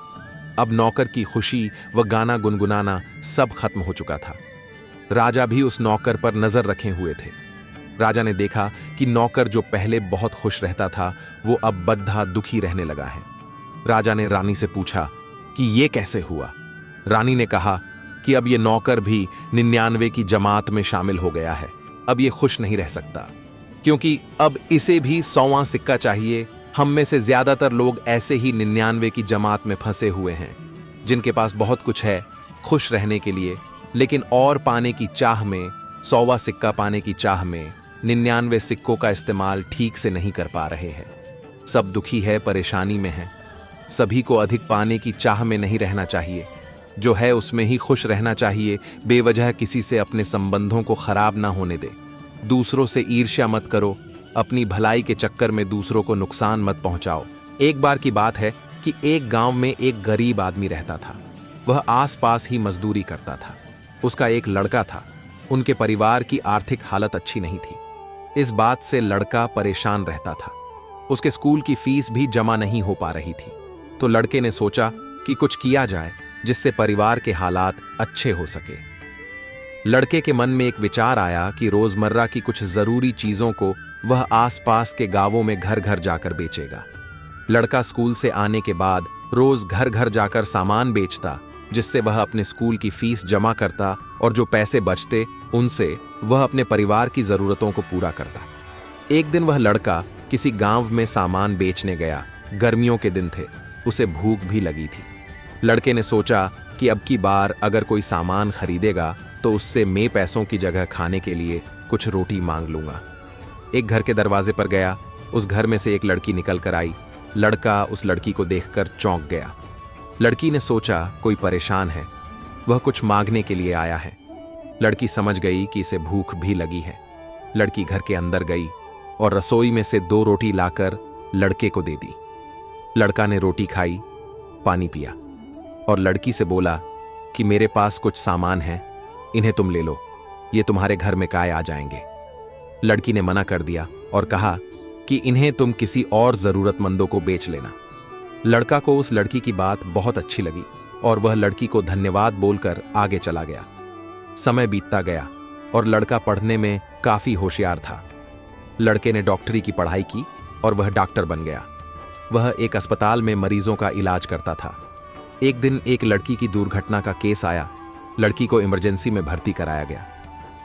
A: अब नौकर की खुशी व गाना गुनगुनाना सब खत्म हो चुका था। राजा भी उस नौकर पर नजर रखे हुए थे। राजा ने देखा कि नौकर जो पहले बहुत खुश रहता था वो अब बद्धा दुखी रहने लगा है। राजा ने रानी से पूछा कि ये कैसे हुआ। रानी ने कहा कि अब ये नौकर भी 99 की जमात में शामिल हो गया है, अब ये खुश नहीं रह सकता, क्योंकि अब इसे भी 100वां सिक्का चाहिए। हम में से ज्यादातर लोग ऐसे ही 99 की जमात में फंसे हुए हैं, जिनके पास बहुत कुछ है खुश रहने के लिए, लेकिन और पाने की चाह में, 100वां सिक्का पाने की चाह में 99 सिक्कों का इस्तेमाल ठीक से नहीं कर पा रहे हैं। सब दुखी है, परेशानी में है। सभी को अधिक पाने की चाह में नहीं रहना चाहिए, जो है उसमें ही खुश रहना चाहिए। बेवजह किसी से अपने संबंधों को खराब ना होने दे। दूसरों से ईर्ष्या मत करो, अपनी भलाई के चक्कर में दूसरों को नुकसान मत पहुंचाओ। एक बार की बात है कि एक गांव में एक गरीब आदमी रहता था। वह आसपास ही मजदूरी करता था। उसका एक लड़का था। उनके परिवार की आर्थिक हालत अच्छी नहीं थी। इस बात से लड़का परेशान रहता था। उसके स्कूल की फीस भी जमा नहीं हो पा रही थी। तो लड़के ने सोचा कि कुछ किया जाए जिससे परिवार के हालात अच्छे हो सके। लड़के के मन में एक विचार आया कि रोजमर्रा की कुछ जरूरी चीजों को वह आसपास के गांवों में घर घर जाकर बेचेगा। लड़का स्कूल से आने के बाद रोज घर घर जाकर सामान बेचता, जिससे वह अपने स्कूल की फीस जमा करता और जो पैसे बचते उनसे वह अपने परिवार की जरूरतों को पूरा करता। एक दिन वह लड़का किसी गांव में सामान बेचने गया। गर्मियों के दिन थे, उसे भूख भी लगी थी। लड़के ने सोचा कि अब की बार अगर कोई सामान खरीदेगा तो उससे मैं पैसों की जगह खाने के लिए कुछ रोटी मांग लूंगा। एक घर के दरवाजे पर गया। उस घर में से एक लड़की निकल कर आई। लड़का उस लड़की को देखकर चौंक गया। लड़की ने सोचा कोई परेशान है, वह कुछ मांगने के लिए आया है। लड़की समझ गई कि इसे भूख भी लगी है। लड़की घर के अंदर गई और रसोई में से 2 रोटी लाकर लड़के को दे दी। लड़का ने रोटी खाई, पानी पिया और लड़की से बोला कि मेरे पास कुछ सामान है, इन्हें तुम ले लो, ये तुम्हारे घर में काहे आ जाएंगे। लड़की ने मना कर दिया और कहा कि इन्हें तुम किसी और जरूरतमंदों को बेच लेना। लड़का को उस लड़की की बात बहुत अच्छी लगी और वह लड़की को धन्यवाद बोलकर आगे चला गया। समय बीतता गया और लड़का पढ़ने में काफी होशियार था। लड़के ने डॉक्टरी की पढ़ाई की और वह डॉक्टर बन गया। वह एक अस्पताल में मरीजों का इलाज करता था। एक दिन एक लड़की की दुर्घटना का केस आया। लड़की को इमरजेंसी में भर्ती कराया गया।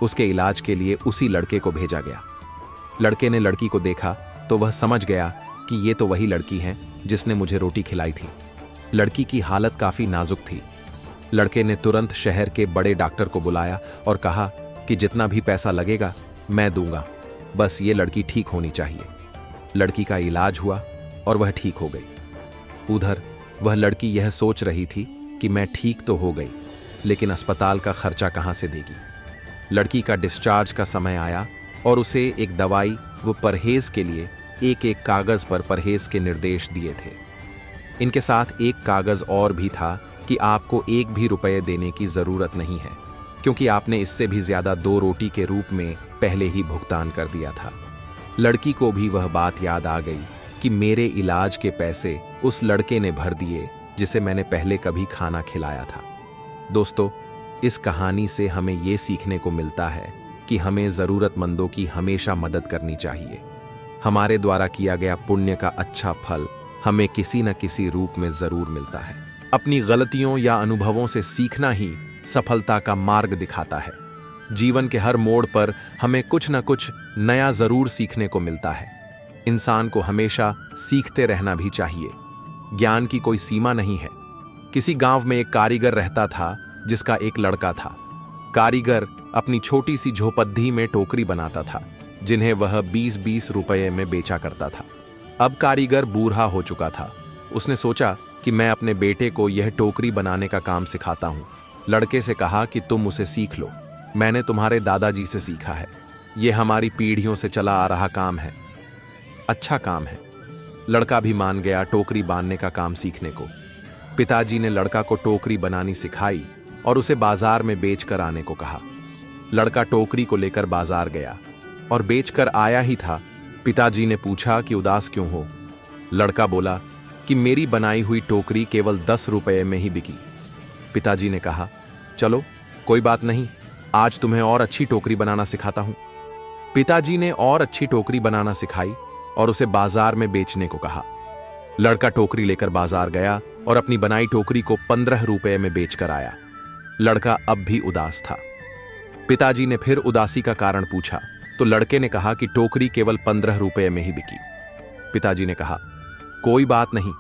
A: उसके इलाज के लिए उसी लड़के को भेजा गया। लड़के ने लड़की को देखा तो वह समझ गया कि ये तो वही लड़की है जिसने मुझे रोटी खिलाई थी। लड़की की हालत काफी नाजुक थी। लड़के ने तुरंत शहर के बड़े डॉक्टर को बुलाया और कहा कि जितना भी पैसा लगेगा मैं दूंगा, बस ये लड़की ठीक होनी चाहिए। लड़की का इलाज हुआ और वह ठीक हो गई। उधर वह लड़की यह सोच रही थी कि मैं ठीक तो हो गई, लेकिन अस्पताल का खर्चा कहाँ से देगी। लड़की का डिस्चार्ज का समय आया और उसे एक दवाई व परहेज के लिए एक एक कागज पर परहेज के निर्देश दिए थे। इनके साथ एक कागज और भी था कि आपको एक भी रुपये देने की जरूरत नहीं है, क्योंकि आपने इससे भी ज्यादा 2 रोटी के रूप में पहले ही भुगतान कर दिया था। लड़की को भी वह बात याद आ गई कि मेरे इलाज के पैसे उस लड़के ने भर दिए जिसे मैंने पहले कभी खाना खिलाया था। दोस्तों, इस कहानी से हमें ये सीखने को मिलता है कि हमें जरूरतमंदों की हमेशा मदद करनी चाहिए। हमारे द्वारा किया गया पुण्य का अच्छा फल हमें किसी न किसी रूप में जरूर मिलता है। अपनी गलतियों या अनुभवों से सीखना ही सफलता का मार्ग दिखाता है। जीवन के हर मोड़ पर हमें कुछ न कुछ नया जरूर सीखने को मिलता है। इंसान को हमेशा सीखते रहना भी चाहिए। ज्ञान की कोई सीमा नहीं है। किसी गांव में एक कारीगर रहता था जिसका एक लड़का था। कारीगर अपनी छोटी सी झोपड़ी में टोकरी बनाता था, जिन्हें वह 20-20 रुपये में बेचा करता था। अब कारीगर बूढ़ा हो चुका था। उसने सोचा कि मैं अपने बेटे को यह टोकरी बनाने का काम सिखाता हूँ। लड़के से कहा कि तुम उसे सीख लो, मैंने तुम्हारे दादाजी से सीखा है। यह हमारी पीढ़ियों से चला आ रहा काम है, अच्छा काम है। लड़का भी मान गया टोकरी बांधने का काम सीखने को। पिताजी ने लड़का को टोकरी बनानी सिखाई और उसे बाजार में बेचकर आने को कहा। लड़का टोकरी को लेकर बाजार गया और बेचकर आया ही था। पिताजी ने पूछा कि उदास क्यों हो। लड़का बोला कि मेरी बनाई हुई टोकरी केवल 10 रुपये में ही बिकी। पिताजी ने कहा, चलो कोई बात नहीं, आज तुम्हें और अच्छी टोकरी बनाना सिखाता हूं। पिताजी ने और अच्छी टोकरी बनाना सिखाई और उसे बाजार में बेचने को कहा। लड़का टोकरी लेकर बाजार गया और अपनी बनाई टोकरी को 15 रुपये में बेचकर आया। लड़का अब भी उदास था। पिताजी ने फिर उदासी का कारण पूछा तो लड़के ने कहा कि टोकरी केवल 15 रुपये में ही बिकी। पिताजी ने कहा, कोई बात नहीं,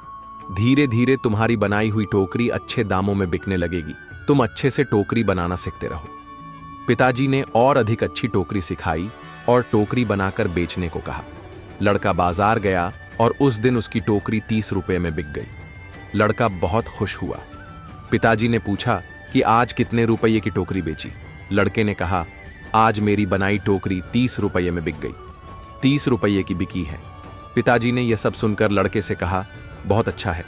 A: धीरे धीरे तुम्हारी बनाई हुई टोकरी अच्छे दामों में बिकने लगेगी। तुम अच्छे से टोकरी बनाना सीखते रहो। पिताजी ने और अधिक अच्छी टोकरी सिखाई और टोकरी बनाकर बेचने को कहा। लड़का बाजार गया और उस दिन उसकी टोकरी 30 रुपये में बिक गई। लड़का बहुत खुश हुआ। पिताजी ने पूछा कि आज कितने रुपये की टोकरी बेची। लड़के ने कहा, आज मेरी बनाई टोकरी 30 रुपये में बिक गई, 30 रुपये की बिकी है। पिताजी ने यह सब सुनकर लड़के से कहा, बहुत अच्छा है,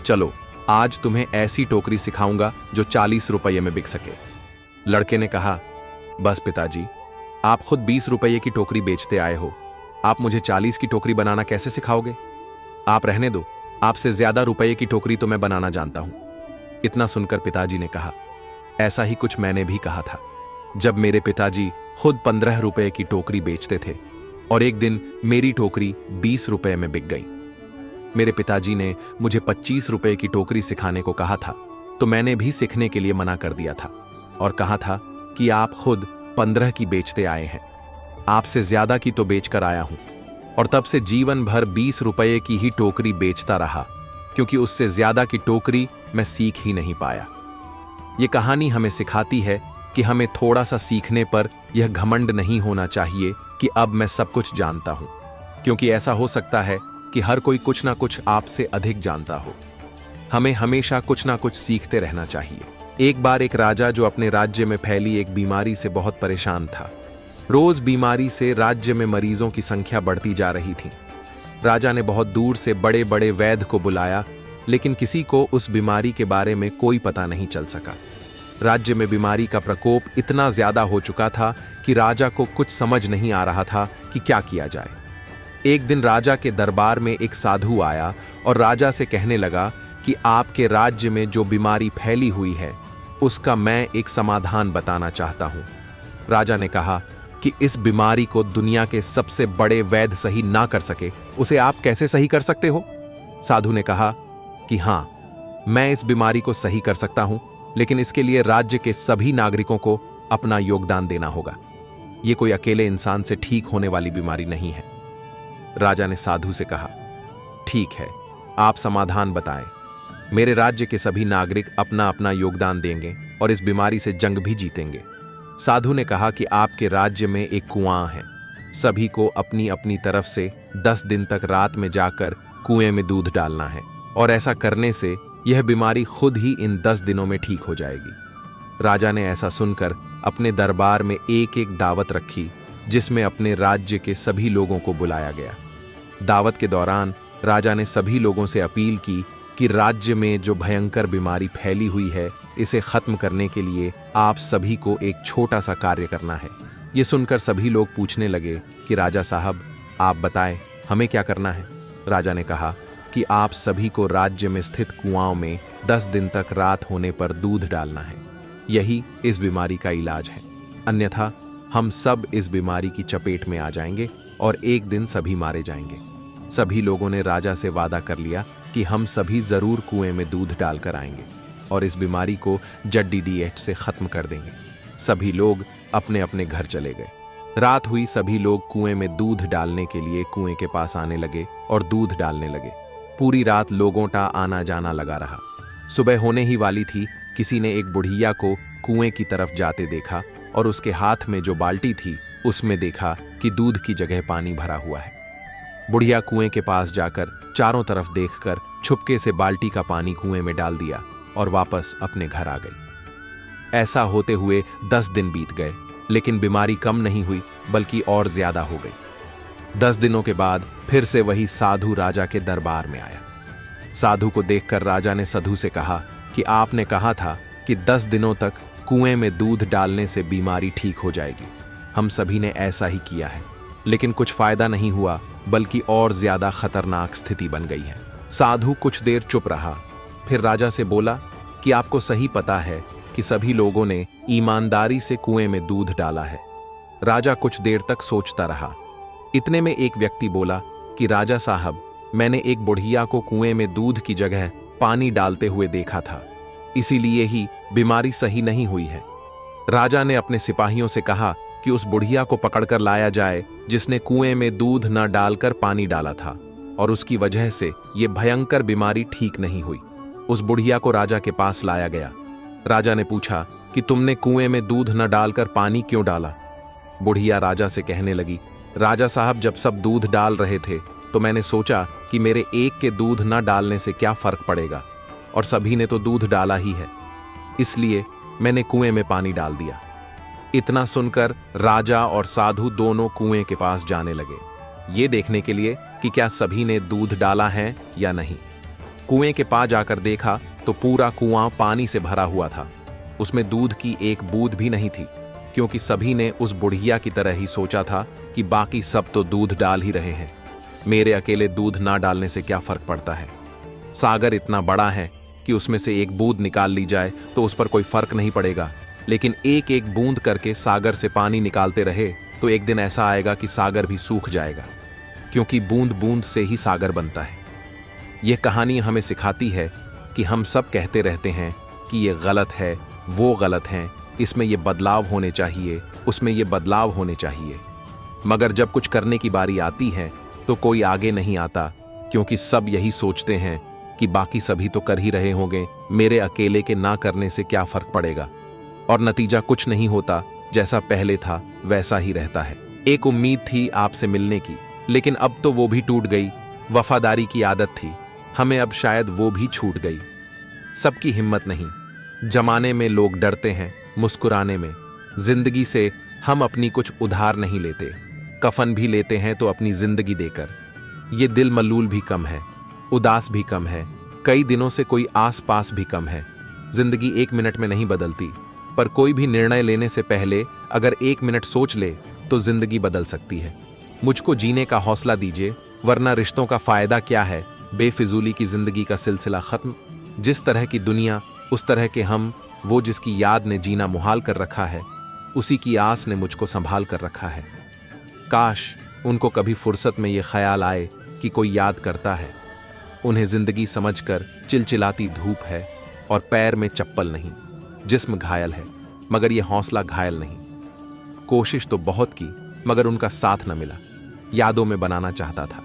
A: चलो आज तुम्हें ऐसी टोकरी सिखाऊंगा जो 40 रुपये में बिक सके। लड़के ने कहा, बस पिताजी, आप खुद 20 रुपये की टोकरी बेचते आए हो, आप मुझे 40 की टोकरी बनाना कैसे सिखाओगे? आप रहने दो, आपसे ज्यादा रुपये की टोकरी तो मैं बनाना जानता हूं। इतना सुनकर पिताजी ने कहा, ऐसा ही कुछ मैंने भी कहा था जब मेरे पिताजी खुद 15 रुपये की टोकरी बेचते थे और एक दिन मेरी टोकरी 20 रुपये में बिक गई। मेरे पिताजी ने मुझे 25 रुपये की टोकरी सिखाने को कहा था तो मैंने भी सीखने के लिए मना कर दिया था और कहा था कि आप खुद 15 की बेचते आए हैं, आपसे ज्यादा की तो बेचकर आया हूं। और तब से जीवन भर 20 रुपये की ही टोकरी बेचता रहा, क्योंकि उससे ज्यादा की टोकरी मैं सीख ही नहीं पाया। यह कहानी हमें सिखाती है कि हमें थोड़ा सा सीखने पर यह घमंड नहीं होना चाहिए कि अब मैं सब कुछ जानता हूं, क्योंकि ऐसा हो सकता है कि हर कोई कुछ ना कुछ आपसे अधिक जानता हो। हमें हमेशा कुछ ना कुछ सीखते रहना चाहिए। एक बार एक राजा जो अपने राज्य में फैली एक बीमारी से बहुत परेशान था। रोज बीमारी से राज्य में मरीजों की संख्या बढ़ती जा रही थी। राजा ने बहुत दूर से बड़े बड़े वैद्य को बुलाया, लेकिन किसी को उस बीमारी के बारे में कोई पता नहीं चल सका। राज्य में बीमारी का प्रकोप इतना ज्यादा हो चुका था कि राजा को कुछ समझ नहीं आ रहा था कि क्या किया जाए। एक दिन राजा के दरबार में एक साधु आया और राजा से कहने लगा कि आपके राज्य में जो बीमारी फैली हुई है उसका मैं एक समाधान बताना चाहता हूं। राजा ने कहा कि इस बीमारी को दुनिया के सबसे बड़े वैद्य सही ना कर सके, उसे आप कैसे सही कर सकते हो? साधु ने कहा कि हां, मैं इस बीमारी को सही कर सकता हूं, लेकिन इसके लिए राज्य के सभी नागरिकों को अपना योगदान देना होगा। यह कोई अकेले इंसान से ठीक होने वाली बीमारी नहीं है। राजा ने साधु से कहा, ठीक है, आप समाधान बताएं। मेरे राज्य के सभी नागरिक अपना अपना योगदान देंगे और इस बीमारी से जंग भी जीतेंगे। साधु ने कहा कि आपके राज्य में एक कुआं है, सभी को अपनी अपनी तरफ से 10 दिन तक रात में जाकर कुएं में दूध डालना है और ऐसा करने से यह बीमारी खुद ही इन 10 दिनों में ठीक हो जाएगी। राजा ने ऐसा सुनकर अपने दरबार में एक एक दावत रखी, जिसमें अपने राज्य के सभी लोगों को बुलाया गया। दावत के दौरान राजा ने सभी लोगों से अपील की कि राज्य में जो भयंकर बीमारी फैली हुई है, इसे खत्म करने के लिए आप सभी को एक छोटा सा कार्य करना है। ये सुनकर सभी लोग पूछने लगे कि राजा साहब, आप बताएं हमें क्या करना है। राजा ने कहा कि आप सभी को राज्य में स्थित कुआंों में 10 दिन तक रात होने पर दूध डालना है। यही इस बीमारी का इलाज है, अन्यथा हम सब इस बीमारी की चपेट में आ जाएंगे और एक दिन सभी मारे जाएंगे। सभी लोगों ने राजा से वादा कर लिया कि हम सभी जरूर कुएं में दूध डालकर आएंगे और इस बीमारी को जड्डीडीएच से खत्म कर देंगे। सभी लोग अपने अपने घर चले गए। रात हुई, सभी लोग कुएं में दूध डालने के लिए कुएं के पास आने लगे और दूध डालने लगे। पूरी रात लोगों का आना जाना लगा रहा। सुबह होने ही वाली थी, किसी ने एक बुढ़िया को कुएं की तरफ जाते देखा और उसके हाथ में जो बाल्टी थी उसमें देखा कि दूध की जगह पानी भरा हुआ है। बुढ़िया कुएं के पास जाकर चारों तरफ देखकर छुपके से बाल्टी का पानी कुएं में डाल दिया और वापस अपने घर आ गई। ऐसा होते हुए 10 दिन बीत गए, लेकिन बीमारी कम नहीं हुई बल्कि और ज्यादा हो गई। 10 दिनों के बाद फिर से वही साधु राजा के दरबार में आया। साधु को देखकर राजा ने साधु से कहा कि आपने कहा था कि 10 दिनों तक कुएं में दूध डालने से बीमारी ठीक हो जाएगी। हम सभी ने ऐसा ही किया है, लेकिन कुछ फायदा नहीं हुआ बल्कि और ज्यादा खतरनाक स्थिति बन गई है। साधु कुछ देर चुप रहा, फिर राजा से बोला कि आपको सही पता है कि सभी लोगों ने ईमानदारी से कुएं में दूध डाला है। राजा कुछ देर तक सोचता रहा। इतने में एक व्यक्ति बोला कि राजा साहब, मैंने एक बुढ़िया को कुएं में दूध की जगह पानी डालते हुए देखा था, इसीलिए ही बीमारी सही नहीं हुई है। राजा ने अपने सिपाहियों से कहा कि उस बुढ़िया को पकड़कर लाया जाए जिसने कुएं में दूध न डालकर पानी डाला था और उसकी वजह से ये भयंकर बीमारी ठीक नहीं हुई। उस बुढ़िया को राजा के पास लाया गया। राजा ने पूछा कि तुमने कुएं में दूध न डालकर पानी क्यों डाला। बुढ़िया राजा से कहने लगी, राजा साहब, जब सब दूध डाल रहे थे तो मैंने सोचा कि मेरे एक के दूध न डालने से क्या फर्क पड़ेगा, और सभी ने तो दूध डाला ही है, इसलिए मैंने कुएं में पानी डाल दिया। इतना सुनकर राजा और साधु दोनों कुएं के पास जाने लगे, ये देखने के लिए कि क्या सभी ने दूध डाला है या नहीं। कुएं के पास जाकर देखा तो पूरा कुआं पानी से भरा हुआ था। उसमें दूध की एक बूंद भी नहीं थी, क्योंकि सभी ने उस बुढ़िया की तरह ही सोचा था कि बाकी सब तो दूध डाल ही रहे हैं, मेरे अकेले दूध ना डालने से क्या फर्क पड़ता है। सागर इतना बड़ा है कि उसमें से एक बूंद निकाल ली जाए तो उस पर कोई फर्क नहीं पड़ेगा, लेकिन एक एक बूंद करके सागर से पानी निकालते रहे तो एक दिन ऐसा आएगा कि सागर भी सूख जाएगा, क्योंकि बूंद बूंद से ही सागर बनता है। यह कहानी हमें सिखाती है कि हम सब कहते रहते हैं कि ये गलत है, वो गलत है, इसमें ये बदलाव होने चाहिए, उसमें ये बदलाव होने चाहिए, मगर जब कुछ करने की बारी आती है तो कोई आगे नहीं आता, क्योंकि सब यही सोचते हैं कि बाकी सभी तो कर ही रहे होंगे, मेरे अकेले के ना करने से क्या फर्क पड़ेगा, और नतीजा कुछ नहीं होता, जैसा पहले था वैसा ही रहता है। एक उम्मीद थी आपसे मिलने की, लेकिन अब तो वो भी टूट गई। वफादारी की आदत थी, हमें अब शायद वो भी छूट गई। सबकी हिम्मत नहीं, जमाने में लोग डरते हैं मुस्कुराने में। जिंदगी से हम अपनी कुछ उधार नहीं लेते, कफन भी लेते हैं तो अपनी जिंदगी देकर। ये दिल मलूल भी कम है, उदास भी कम है, कई दिनों से कोई आस पास भी कम है। जिंदगी 1 मिनट में नहीं बदलती, पर कोई भी निर्णय लेने से पहले अगर 1 मिनट सोच ले तो जिंदगी बदल सकती है। मुझको जीने का हौसला दीजिए, वरना रिश्तों का फायदा क्या है। बेफिजूली की जिंदगी का सिलसिला खत्म। जिस तरह की दुनिया उस तरह के हम, वो जिसकी याद ने जीना मुहाल कर रखा है, उसी की आस ने मुझको संभाल कर रखा है। काश उनको कभी फुर्सत में ये ख्याल आए कि कोई याद करता है। उन्हें जिंदगी समझकर चिलचिलाती धूप है और पैर में चप्पल नहीं। जिस्म घायल है मगर ये हौसला घायल नहीं। कोशिश तो बहुत की मगर उनका साथ न मिला। यादों में बनाना चाहता था,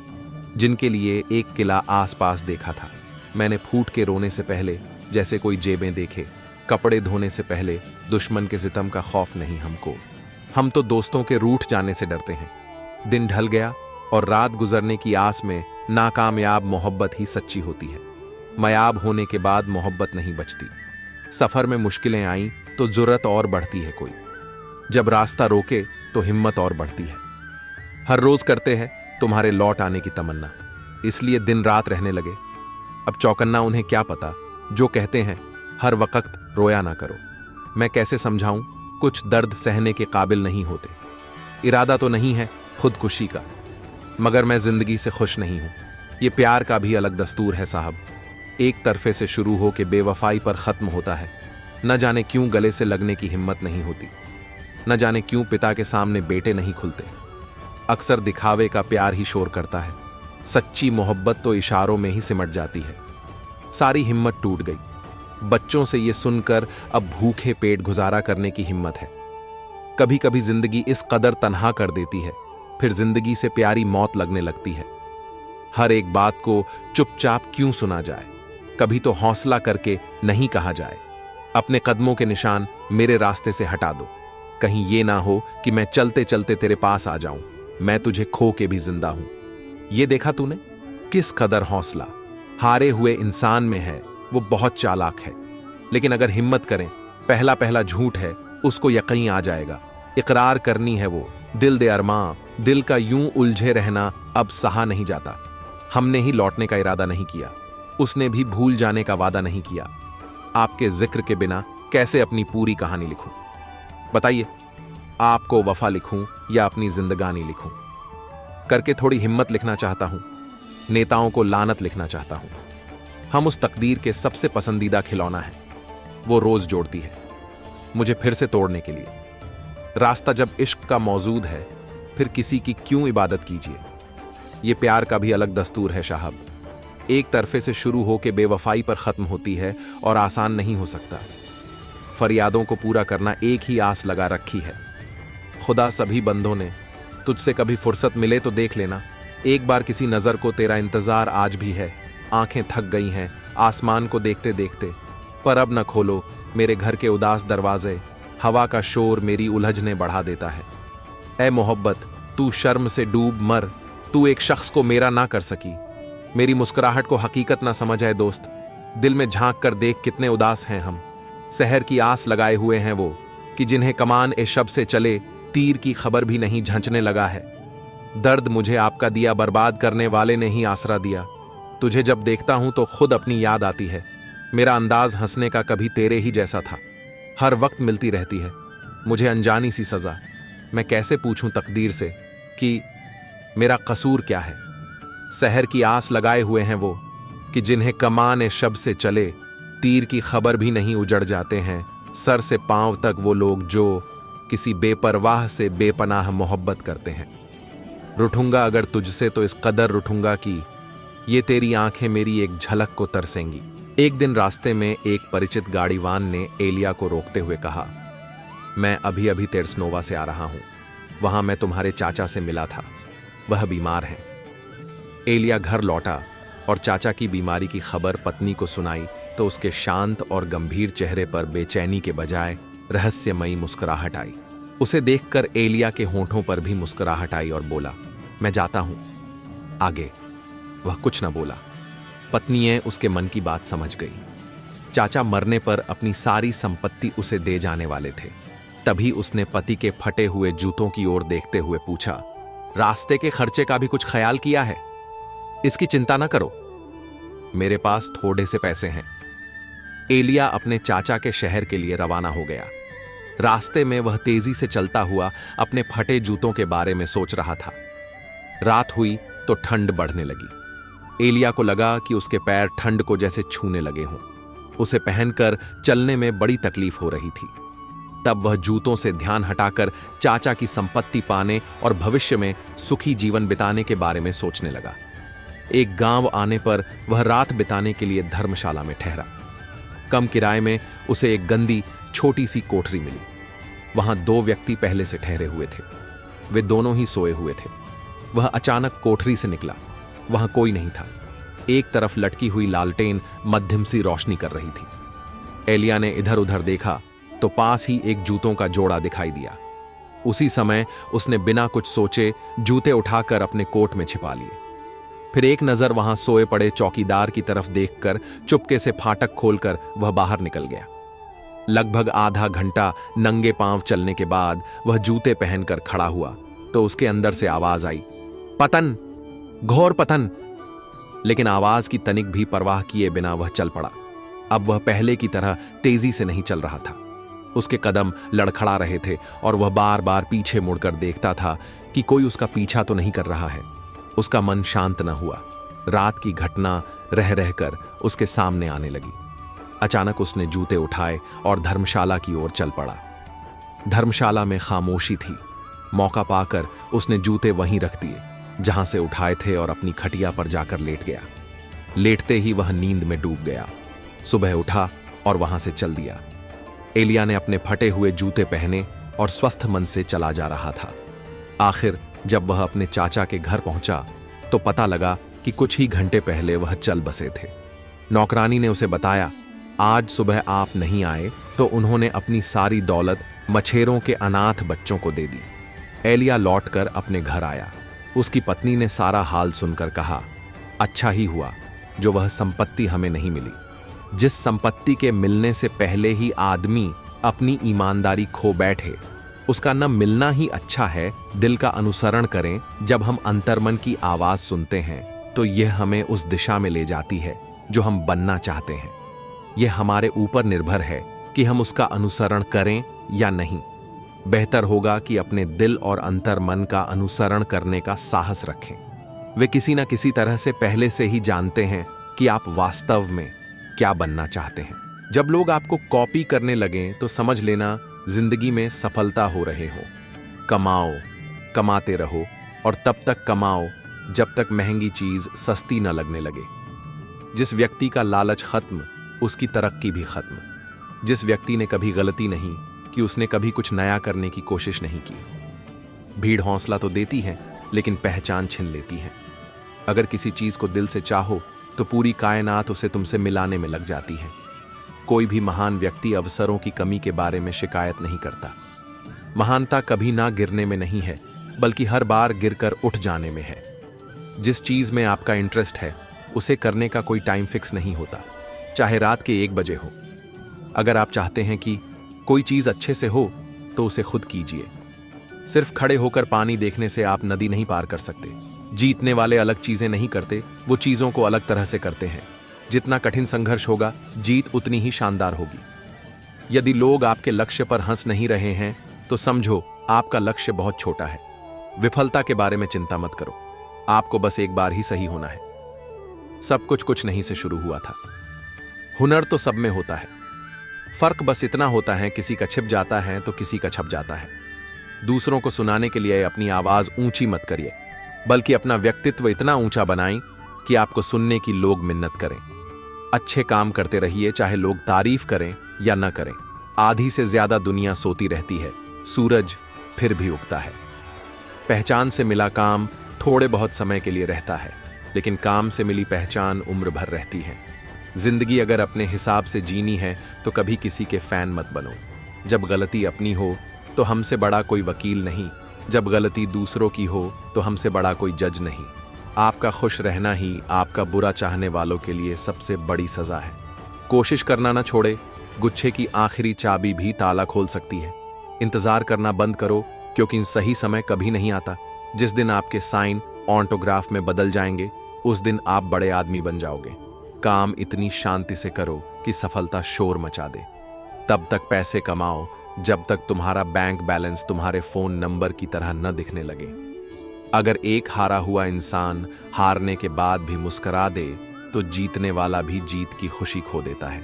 A: जिनके लिए एक किला आसपास देखा था, मैंने फूट के रोने से पहले जैसे कोई जेबें देखे, कपड़े धोने से पहले दुश्मन के सितम का खौफ नहीं हमको। हम तो दोस्तों के रूठ जाने से डरते हैं। दिन ढल गया और रात गुजरने की आस में नाकामयाब मोहब्बत ही सच्ची होती है। मयाब होने के बाद मोहब्बत नहीं बचती। सफर में मुश्किलें आईं तो जुर्रत और बढ़ती है कोई। जब रास्ता रोके तो हिम्मत और बढ़ती है। हर रोज करते हैं तुम्हारे लौट आने की तमन्ना, इसलिए दिन रात रहने लगे। अब चौकन्ना उन्हें क्या पता जो कहते हैं हर वक्त रोया ना करो। मैं कैसे समझाऊं, कुछ दर्द सहने के काबिल नहीं होते। इरादा तो नहीं है खुदकुशी का, मगर मैं जिंदगी से खुश नहीं हूं। ये प्यार का भी अलग दस्तूर है साहब। एक तरफे से शुरू हो के बेवफाई पर खत्म होता है। न जाने क्यों गले से लगने की हिम्मत नहीं होती, न जाने क्यों पिता के सामने बेटे नहीं खुलते। अक्सर दिखावे का प्यार ही शोर करता है। सच्ची मोहब्बत तो इशारों में ही सिमट जाती है। सारी हिम्मत टूट गई। बच्चों से ये सुनकर अब भूखे पेट गुजारा करने की हिम्मत है। कभी कभी जिंदगी इस कदर तन्हा कर देती है, फिर जिंदगी से प्यारी मौत लगने लगती है। हर एक बात को चुपचाप क्यों सुना जाए, कभी तो हौसला करके नहीं कहा जाए। अपने कदमों के निशान मेरे रास्ते से हटा दो। कहीं ये ना हो कि मैं चलते चलते तेरे पास आ जाऊं। मैं तुझे खो के भी जिंदा हूं। ये देखा तूने किस कदर हौसला हारे हुए इंसान में है। वो बहुत चालाक है, लेकिन अगर हिम्मत करें, पहला पहला झूठ है उसको यकीन आ जाएगा। इकरार करनी है वो, दिल दे अरमां, दिल का यूं उलझे रहना अब सहा नहीं जाता। हमने ही लौटने का इरादा नहीं किया, उसने भी भूल जाने का वादा नहीं किया। आपके जिक्र के बिना कैसे अपनी पूरी कहानी लिखूं? बताइए, आपको वफा लिखूं या अपनी जिंदगानी लिखूं? करके थोड़ी हिम्मत लिखना चाहता हूं, नेताओं को लानत लिखना चाहता हूं। हम उस तकदीर के सबसे पसंदीदा खिलौना है, वो रोज जोड़ती है मुझे फिर से तोड़ने के लिए। रास्ता जब इश्क का मौजूद है, फिर किसी की क्यों इबादत कीजिए। ये प्यार का भी अलग दस्तूर है साहब। एक तरफे से शुरू हो के बेवफाई पर खत्म होती है और आसान नहीं हो सकता। फरियादों को पूरा करना एक ही आस लगा रखी है। खुदा सभी बंदों ने तुझसे कभी फुर्सत मिले तो देख लेना। एक बार किसी नज़र को तेरा इंतज़ार आज भी है। आंखें थक गई हैं आसमान को देखते देखते, पर अब न खोलो मेरे घर के उदास दरवाजे। हवा का शोर मेरी उलझने बढ़ा देता है। ऐ मोहब्बत, तू शर्म से डूब मर। तू एक शख्स को मेरा ना कर सकी। मेरी मुस्कुराहट को हकीकत ना समझ है दोस्त। दिल में झांक कर देख कितने उदास हैं हम। सहर की आस लगाए हुए हैं वो, कि जिन्हें कमान ए शब से चले तीर की खबर भी नहीं झंचने लगा है। दर्द मुझे आपका दिया बर्बाद करने वाले ने ही आसरा दिया। तुझे जब देखता हूं तो खुद अपनी याद आती है। मेरा अंदाज हंसने का कभी तेरे ही जैसा था। हर वक्त मिलती रहती है मुझे अनजानी सी सजा। मैं कैसे पूछूं तकदीर से कि मेरा कसूर क्या है। सहर की आस लगाए हुए हैं वो, कि जिन्हें कमान ए शब से चले तीर की खबर भी नहीं उजड़ जाते हैं सर से पांव तक वो लोग जो किसी बेपरवाह से बेपनाह मोहब्बत करते हैं। रुठूंगा अगर तुझसे तो इस कदर रुठूंगा कि ये तेरी आंखें मेरी एक झलक को तरसेंगी। एक दिन रास्ते में एक परिचित गाड़ीवान ने एलिया को रोकते हुए कहा, मैं अभी अभी तेरस्नोवा से आ रहा हूं। वहां मैं तुम्हारे चाचा से मिला था, वह बीमार है। एलिया घर लौटा और चाचा की बीमारी की खबर पत्नी को सुनाई तो उसके शांत और गंभीर चेहरे पर बेचैनी के बजाय रहस्यमयी मुस्कुराहट आई। उसे देखकर एलिया के होंठों पर भी मुस्कुराहट आई और बोला, मैं जाता हूं। आगे वह कुछ न बोला। पत्नी उसके मन की बात समझ गई। चाचा मरने पर अपनी सारी संपत्ति उसे दे जाने वाले थे। तभी उसने पति के फटे हुए जूतों की ओर देखते हुए पूछा, रास्ते के खर्चे का भी कुछ ख्याल किया है? इसकी चिंता न करो, मेरे पास थोड़े से पैसे हैं। एलिया अपने चाचा के शहर के लिए रवाना हो गया। रास्ते में वह तेजी से चलता हुआ अपने फटे जूतों के बारे में सोच रहा था। रात हुई तो ठंड बढ़ने लगी। एलिया को लगा कि उसके पैर ठंड को जैसे छूने लगे हों। उसे पहनकर चलने में बड़ी तकलीफ हो रही थी। तब वह जूतों से ध्यान हटाकर चाचा की संपत्ति पाने और भविष्य में सुखी जीवन बिताने के बारे में सोचने लगा। एक गांव आने पर वह रात बिताने के लिए धर्मशाला में ठहरा। कम किराए में उसे एक गंदी छोटी सी कोठरी मिली। वहां 2 व्यक्ति पहले से ठहरे हुए थे। वे दोनों ही सोए हुए थे। वह अचानक कोठरी से निकला। वहां कोई नहीं था। एक तरफ लटकी हुई लालटेन मध्यम सी रोशनी कर रही थी। एलिया ने इधर उधर देखा तो पास ही एक जूतों का जोड़ा दिखाई दिया। उसी समय उसने बिना कुछ सोचे जूते उठाकर अपने कोट में छिपा लिए। फिर एक नजर वहां सोए पड़े चौकीदार की तरफ देखकर चुपके से फाटक खोलकर वह बाहर निकल गया। लगभग आधा घंटा नंगे पांव चलने के बाद वह जूते पहनकर खड़ा हुआ तो उसके अंदर से आवाज आई, पतन, घोर पतन। लेकिन आवाज की तनिक भी परवाह किए बिना वह चल पड़ा। अब वह पहले की तरह तेजी से नहीं चल रहा था। उसके कदम लड़खड़ा रहे थे और वह बार बार पीछे मुड़कर देखता था कि कोई उसका पीछा तो नहीं कर रहा है। उसका मन शांत न हुआ। रात की घटना रह रहकर उसके सामने आने लगी। अचानक उसने जूते उठाए और धर्मशाला की ओर चल पड़ा। धर्मशाला में खामोशी थी। मौका पाकर उसने जूते वहीं रख दिए जहां से उठाए थे और अपनी खटिया पर जाकर लेट गया। लेटते ही वह नींद में डूब गया। सुबह उठा और वहां से चल दिया। एलिया ने अपने फटे हुए जूते पहने और स्वस्थ मन से चला जा रहा था। आखिर जब वह अपने चाचा के घर पहुंचा तो पता लगा कि कुछ ही घंटे पहले वह चल बसे थे। नौकरानी ने उसे बताया, आज सुबह आप नहीं आए तो उन्होंने अपनी सारी दौलत मछेरों के अनाथ बच्चों को दे दी। एलिया लौटकर अपने घर आया। उसकी पत्नी ने सारा हाल सुनकर कहा, अच्छा ही हुआ जो वह संपत्ति हमें नहीं मिली। जिस संपत्ति के मिलने से पहले ही आदमी अपनी ईमानदारी खो बैठे, उसका न मिलना ही अच्छा है। दिल का अनुसरण करें। जब हम अंतर्मन की आवाज सुनते हैं तो यह हमें उस दिशा में ले जाती है जो हम बनना चाहते हैं। यह हमारे ऊपर निर्भर है कि हम उसका अनुसरण करें या नहीं। बेहतर होगा कि अपने दिल और अंतर्मन का अनुसरण करने का साहस रखें। वे किसी न किसी तरह से पहले से ही जानते हैं कि आप वास्तव में क्या बनना चाहते हैं। जब लोग आपको कॉपी करने लगें तो समझ लेना जिंदगी में सफलता हो रहे हो। कमाओ, कमाते रहो और तब तक कमाओ जब तक महंगी चीज सस्ती न लगने लगे। जिस व्यक्ति का लालच खत्म, उसकी तरक्की भी खत्म। जिस व्यक्ति ने कभी गलती नहीं कि उसने कभी कुछ नया करने की कोशिश नहीं की। भीड़ हौसला तो देती है लेकिन पहचान छीन लेती है। अगर किसी चीज को दिल से चाहो तो पूरी कायनात उसे तुमसे मिलाने में लग जाती है। कोई भी महान व्यक्ति अवसरों की कमी के बारे में शिकायत नहीं करता। महानता कभी ना गिरने में नहीं है बल्कि हर बार गिरकर उठ जाने में है। जिस चीज में आपका इंटरेस्ट है उसे करने का कोई टाइम फिक्स नहीं होता, चाहे रात के 1 बजे हो। अगर आप चाहते हैं कि कोई चीज अच्छे से हो तो उसे खुद कीजिए। सिर्फ खड़े होकर पानी देखने से आप नदी नहीं पार कर सकते। जीतने वाले अलग चीजें नहीं करते, वो चीजों को अलग तरह से करते हैं। जितना कठिन संघर्ष होगा, जीत उतनी ही शानदार होगी। यदि लोग आपके लक्ष्य पर हंस नहीं रहे हैं तो समझो आपका लक्ष्य बहुत छोटा है। विफलता के बारे में चिंता मत करो, आपको बस एक बार ही सही होना है। सब कुछ नहीं से शुरू हुआ था। हुनर तो सब में होता है, फर्क बस इतना होता है किसी का छिप जाता है तो किसी का छप जाता है। दूसरों को सुनाने के लिए अपनी आवाज ऊंची मत करिए, बल्कि अपना व्यक्तित्व इतना ऊंचा बनाएं कि आपको सुनने की लोग मिन्नत करें। अच्छे काम करते रहिए, चाहे लोग तारीफ करें या न करें। आधी से ज्यादा दुनिया सोती रहती है, सूरज फिर भी उगता है। पहचान से मिला काम थोड़े बहुत समय के लिए रहता है, लेकिन काम से मिली पहचान उम्र भर रहती है। जिंदगी अगर अपने हिसाब से जीनी है तो कभी किसी के फैन मत बनो। जब गलती अपनी हो तो हमसे बड़ा कोई वकील नहीं, जब गलती दूसरों की हो तो हमसे बड़ा कोई जज नहीं। आपका खुश रहना ही आपका बुरा चाहने वालों के लिए सबसे बड़ी सजा है। कोशिश करना ना छोड़े, गुच्छे की आखिरी चाबी भी ताला खोल सकती है। इंतजार करना बंद करो, क्योंकि सही समय कभी नहीं आता। जिस दिन आपके साइन ऑटोग्राफ में बदल जाएंगे, उस दिन आप बड़े आदमी बन जाओगे। काम इतनी शांति से करो कि सफलता शोर मचा दे। तब तक पैसे कमाओ जब तक तुम्हारा बैंक बैलेंस तुम्हारे फोन नंबर की तरह न दिखने लगे। अगर एक हारा हुआ इंसान हारने के बाद भी मुस्कुरा दे तो जीतने वाला भी जीत की खुशी खो देता है।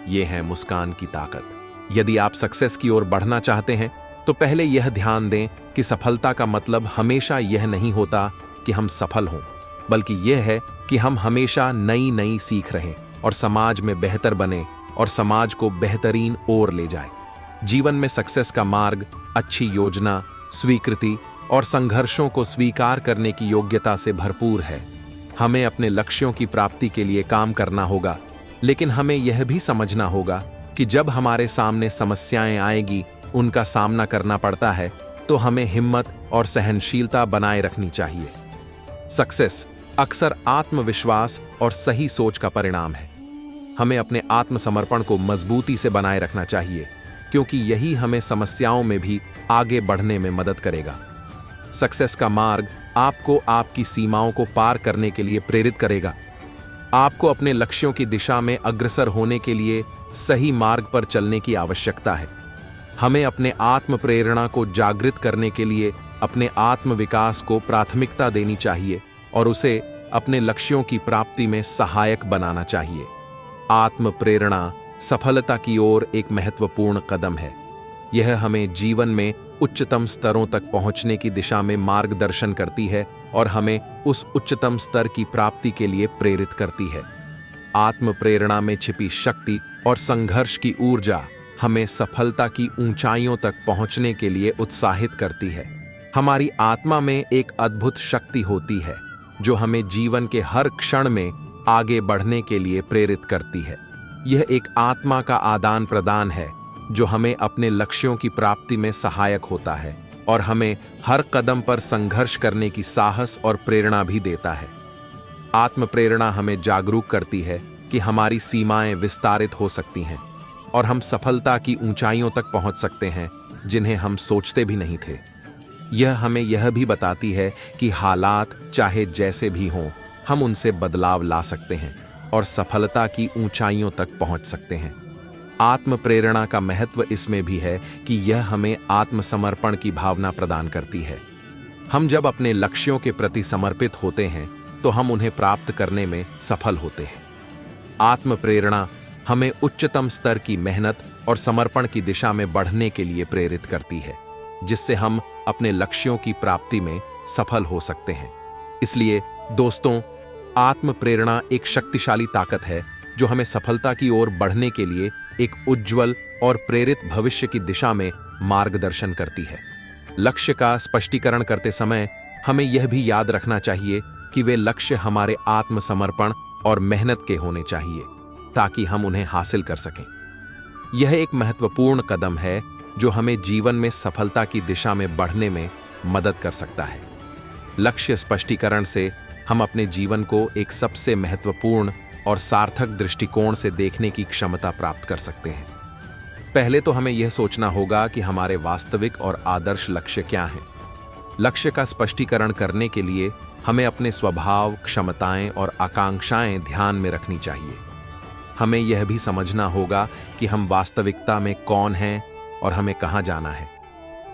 A: यह है मुस्कान की ताकत। यदि आप सक्सेस की ओर बढ़ना चाहते हैं तो पहले यह ध्यान दें कि सफलता का मतलब हमेशा यह नहीं होता कि हम सफल हों, बल्कि यह है कि हम हमेशा नई सीख रहें और समाज में बेहतर बने और समाज को बेहतरीन ओर ले जाए। जीवन में सक्सेस का मार्ग अच्छी योजना, स्वीकृति और संघर्षों को स्वीकार करने की योग्यता से भरपूर है। हमें अपने लक्ष्यों की प्राप्ति के लिए काम करना होगा, लेकिन हमें यह भी समझना होगा कि जब हमारे सामने समस्याएं आएगी, उनका सामना करना पड़ता है, तो हमें हिम्मत और सहनशीलता बनाए रखनी चाहिए। सक्सेस अक्सर आत्मविश्वास और सही सोच का परिणाम है। हमें अपने आत्मसमर्पण को मजबूती से बनाए रखना चाहिए, क्योंकि यही हमें समस्याओं में भी आगे बढ़ने में मदद करेगा। सक्सेस का मार्ग आपको आपकी सीमाओं को पार करने के लिए प्रेरित करेगा। आपको अपने लक्ष्यों की दिशा में अग्रसर होने के लिए सही मार्ग पर चलने की आवश्यकता है। हमें अपने आत्म प्रेरणा को जागृत करने के लिए अपने आत्म विकास को प्राथमिकता देनी चाहिए और उसे अपने लक्ष्यों की प्राप्ति में सहायक बनाना चाहिए। आत्म प्रेरणा सफलता की ओर एक महत्वपूर्ण कदम है। यह हमें जीवन में उच्चतम स्तरों तक पहुंचने की दिशा में मार्गदर्शन करती है और हमें उस उच्चतम स्तर की प्राप्ति के लिए प्रेरित करती है। आत्म प्रेरणा में छिपी शक्ति और संघर्ष की ऊर्जा हमें सफलता की ऊंचाइयों तक पहुंचने के लिए उत्साहित करती है। हमारी आत्मा में एक अद्भुत शक्ति होती है जो हमें जीवन के हर क्षण में आगे बढ़ने के लिए प्रेरित करती है। यह एक आत्मा का आदान प्रदान है जो हमें अपने लक्ष्यों की प्राप्ति में सहायक होता है और हमें हर कदम पर संघर्ष करने की साहस और प्रेरणा भी देता है। आत्म प्रेरणा हमें जागरूक करती है कि हमारी सीमाएं विस्तारित हो सकती हैं और हम सफलता की ऊंचाइयों तक पहुंच सकते हैं जिन्हें हम सोचते भी नहीं थे। यह हमें यह भी बताती है कि हालात चाहे जैसे भी हों, हम उनसे बदलाव ला सकते हैं और सफलता की ऊंचाइयों तक पहुंच सकते हैं। आत्म प्रेरणा का महत्व इसमें भी है कि यह हमें आत्मसमर्पण की भावना प्रदान करती है। हम जब अपने लक्ष्यों के प्रति समर्पित होते हैं तो हम उन्हें प्राप्त करने में सफल होते हैं। आत्म प्रेरणा हमें उच्चतम स्तर की मेहनत और समर्पण की दिशा में बढ़ने के लिए प्रेरित करती है, जिससे हम अपने लक्ष्यों की प्राप्ति में सफल हो सकते हैं। इसलिए दोस्तों, आत्म प्रेरणा एक शक्तिशाली ताकत है जो हमें सफलता की ओर बढ़ने के लिए एक उज्जवल और प्रेरित भविष्य की दिशा में मार्गदर्शन करती है। लक्ष्य का स्पष्टीकरण करते समय हमें यह भी याद रखना चाहिए कि वे लक्ष्य हमारे आत्मसमर्पण और मेहनत के होने चाहिए ताकि हम उन्हें हासिल कर सकें। यह एक महत्वपूर्ण कदम है जो हमें जीवन में सफलता की दिशा में बढ़ने में मदद कर सकता है। लक्ष्य स्पष्टीकरण से हम अपने जीवन को एक सबसे महत्वपूर्ण और सार्थक दृष्टिकोण से देखने की क्षमता प्राप्त कर सकते हैं। पहले तो हमें यह सोचना होगा कि हमारे वास्तविक और आदर्श लक्ष्य क्या हैं। लक्ष्य का स्पष्टीकरण करने के लिए हमें अपने स्वभाव, क्षमताएं और आकांक्षाएं ध्यान में रखनी चाहिए। हमें यह भी समझना होगा कि हम वास्तविकता में कौन हैं और हमें कहां जाना है।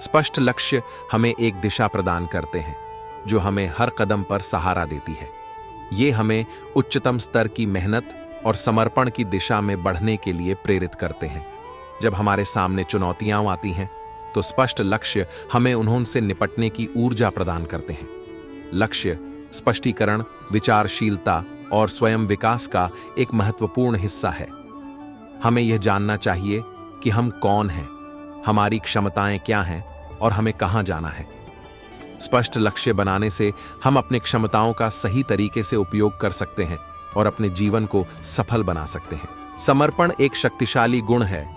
A: स्पष्ट लक्ष्य हमें एक दिशा प्रदान करते हैं जो हमें हर कदम पर सहारा देती है। ये हमें उच्चतम स्तर की मेहनत और समर्पण की दिशा में बढ़ने के लिए प्रेरित करते हैं। जब हमारे सामने चुनौतियां आती हैं तो स्पष्ट लक्ष्य हमें उनसे निपटने की ऊर्जा प्रदान करते हैं। लक्ष्य स्पष्टीकरण विचारशीलता और स्वयं विकास का एक महत्वपूर्ण हिस्सा है। हमें यह जानना चाहिए कि हम कौन हैं, हमारी क्षमताएं क्या हैं और हमें कहां जाना है। स्पष्ट लक्ष्य बनाने से हम अपनी क्षमताओं का सही तरीके से उपयोग कर सकते हैं और अपने जीवन को सफल बना सकते हैं। समर्पण एक शक्तिशाली गुण है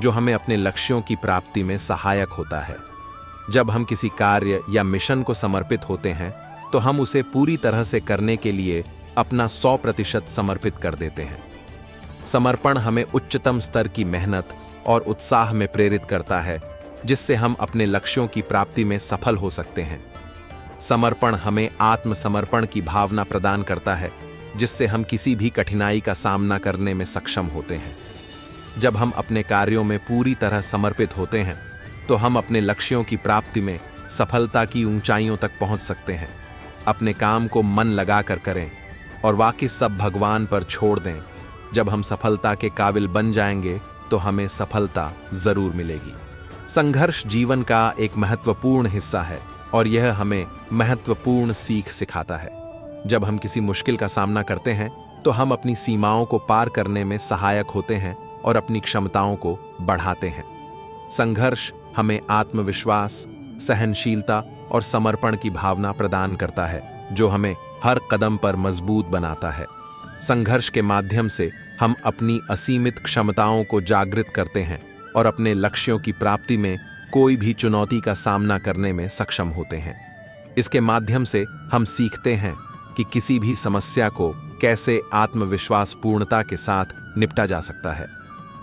A: जो हमें अपने लक्ष्यों की प्राप्ति में सहायक होता है। जब हम किसी कार्य या मिशन को समर्पित होते हैं तो हम उसे पूरी तरह से करने के लिए अपना 100% समर्पित कर देते हैं। समर्पण हमें उच्चतम स्तर की मेहनत और उत्साह में प्रेरित करता है, जिससे हम अपने लक्ष्यों की प्राप्ति में सफल हो सकते हैं। समर्पण हमें आत्मसमर्पण की भावना प्रदान करता है, जिससे हम किसी भी कठिनाई का सामना करने में सक्षम होते हैं। जब हम अपने कार्यों में पूरी तरह समर्पित होते हैं तो हम अपने लक्ष्यों की प्राप्ति में सफलता की ऊंचाइयों तक पहुंच सकते हैं। अपने काम को मन लगाकर करें और बाकी सब भगवान पर छोड़ दें। जब हम सफलता के काबिल बन जाएंगे तो हमें सफलता जरूर मिलेगी। संघर्ष जीवन का एक महत्वपूर्ण हिस्सा है और यह हमें महत्वपूर्ण सीख सिखाता है। जब हम किसी मुश्किल का सामना करते हैं तो हम अपनी सीमाओं को पार करने में सहायक होते हैं और अपनी क्षमताओं को बढ़ाते हैं। संघर्ष हमें आत्मविश्वास, सहनशीलता और समर्पण की भावना प्रदान करता है, जो हमें हर कदम पर मजबूत बनाता है। संघर्ष के माध्यम से हम अपनी असीमित क्षमताओं को जागृत करते हैं और अपने लक्ष्यों की प्राप्ति में कोई भी चुनौती का सामना करने में सक्षम होते हैं। इसके माध्यम से हम सीखते हैं कि किसी भी समस्या को कैसे आत्मविश्वास पूर्णता के साथ निपटा जा सकता है।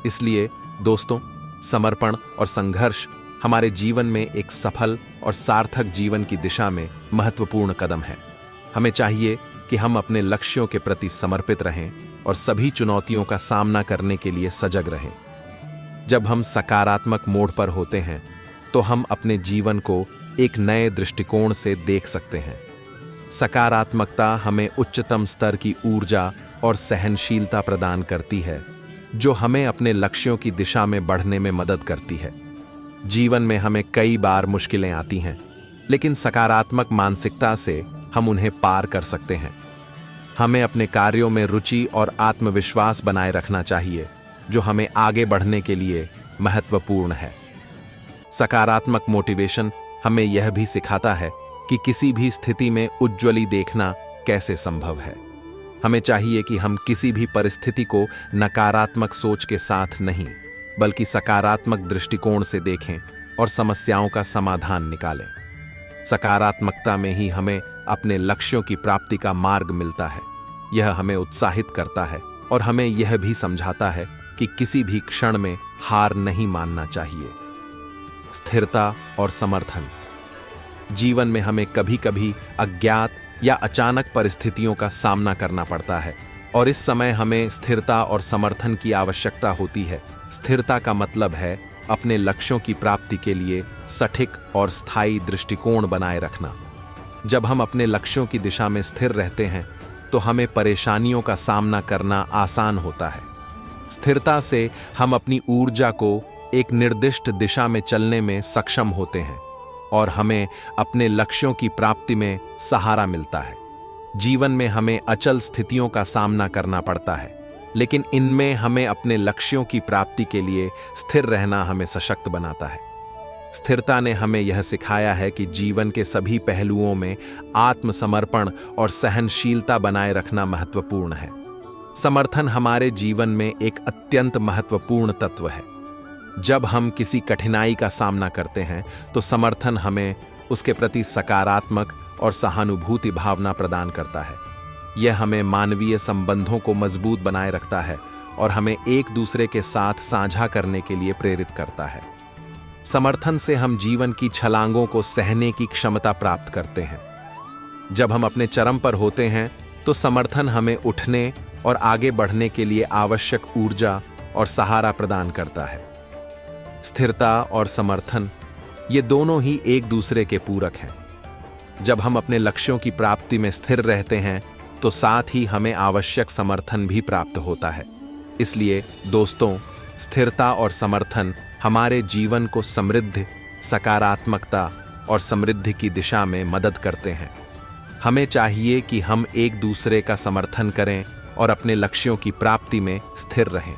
A: इसलिए दोस्तों, समर्पण और संघर्ष हमारे जीवन में एक सफल और सार्थक जीवन की दिशा में महत्वपूर्ण कदम है। हमें चाहिए कि हम अपने लक्ष्यों के प्रति समर्पित रहें और सभी चुनौतियों का सामना करने के लिए सजग रहें। जब हम सकारात्मक मोड़ पर होते हैं तो हम अपने जीवन को एक नए दृष्टिकोण से देख सकते हैं। सकारात्मकता हमें उच्चतम स्तर की ऊर्जा और सहनशीलता प्रदान करती है, जो हमें अपने लक्ष्यों की दिशा में बढ़ने में मदद करती है। जीवन में हमें कई बार मुश्किलें आती हैं, लेकिन सकारात्मक मानसिकता से हम उन्हें पार कर सकते हैं। हमें अपने कार्यों में रुचि और आत्मविश्वास बनाए रखना चाहिए, जो हमें आगे बढ़ने के लिए महत्वपूर्ण है। सकारात्मक मोटिवेशन हमें यह भी सिखाता है कि किसी भी स्थिति में उज्ज्वली देखना कैसे संभव है। हमें चाहिए कि हम किसी भी परिस्थिति को नकारात्मक सोच के साथ नहीं, बल्कि सकारात्मक दृष्टिकोण से देखें और समस्याओं का समाधान निकालें। सकारात्मकता में ही हमें अपने लक्ष्यों की प्राप्ति का मार्ग मिलता है। यह हमें उत्साहित करता है और हमें यह भी समझाता है कि किसी भी क्षण में हार नहीं मानना चाहिए। स्थिरता और समर्थन। जीवन में हमें कभी-कभी अज्ञात या अचानक परिस्थितियों का सामना करना पड़ता है और इस समय हमें स्थिरता और समर्थन की आवश्यकता होती है। स्थिरता का मतलब है अपने लक्ष्यों की प्राप्ति के लिए सटीक और स्थायी दृष्टिकोण बनाए रखना। जब हम अपने लक्ष्यों की दिशा में स्थिर रहते हैं तो हमें परेशानियों का सामना करना आसान होता है। स्थिरता से हम अपनी ऊर्जा को एक निर्दिष्ट दिशा में चलने में सक्षम होते हैं और हमें अपने लक्ष्यों की प्राप्ति में सहारा मिलता है। जीवन में हमें अचल स्थितियों का सामना करना पड़ता है, लेकिन इनमें हमें अपने लक्ष्यों की प्राप्ति के लिए स्थिर रहना हमें सशक्त बनाता है। स्थिरता ने हमें यह सिखाया है कि जीवन के सभी पहलुओं में आत्मसमर्पण और सहनशीलता बनाए रखना महत्वपूर्ण है। समर्थन हमारे जीवन में एक अत्यंत महत्वपूर्ण तत्व है। जब हम किसी कठिनाई का सामना करते हैं तो समर्थन हमें उसके प्रति सकारात्मक और सहानुभूति भावना प्रदान करता है। यह हमें मानवीय संबंधों को मजबूत बनाए रखता है और हमें एक दूसरे के साथ साझा करने के लिए प्रेरित करता है। समर्थन से हम जीवन की छलांगों को सहने की क्षमता प्राप्त करते हैं। जब हम अपने चरम पर होते हैं तो समर्थन हमें उठने और आगे बढ़ने के लिए आवश्यक ऊर्जा और सहारा प्रदान करता है। स्थिरता और समर्थन, ये दोनों ही एक दूसरे के पूरक हैं। जब हम अपने लक्ष्यों की प्राप्ति में स्थिर रहते हैं तो साथ ही हमें आवश्यक समर्थन भी प्राप्त होता है। इसलिए दोस्तों, स्थिरता और समर्थन हमारे जीवन को समृद्ध, सकारात्मकता और समृद्धि की दिशा में मदद करते हैं। हमें चाहिए कि हम एक दूसरे का समर्थन करें और अपने लक्ष्यों की प्राप्ति में स्थिर रहें।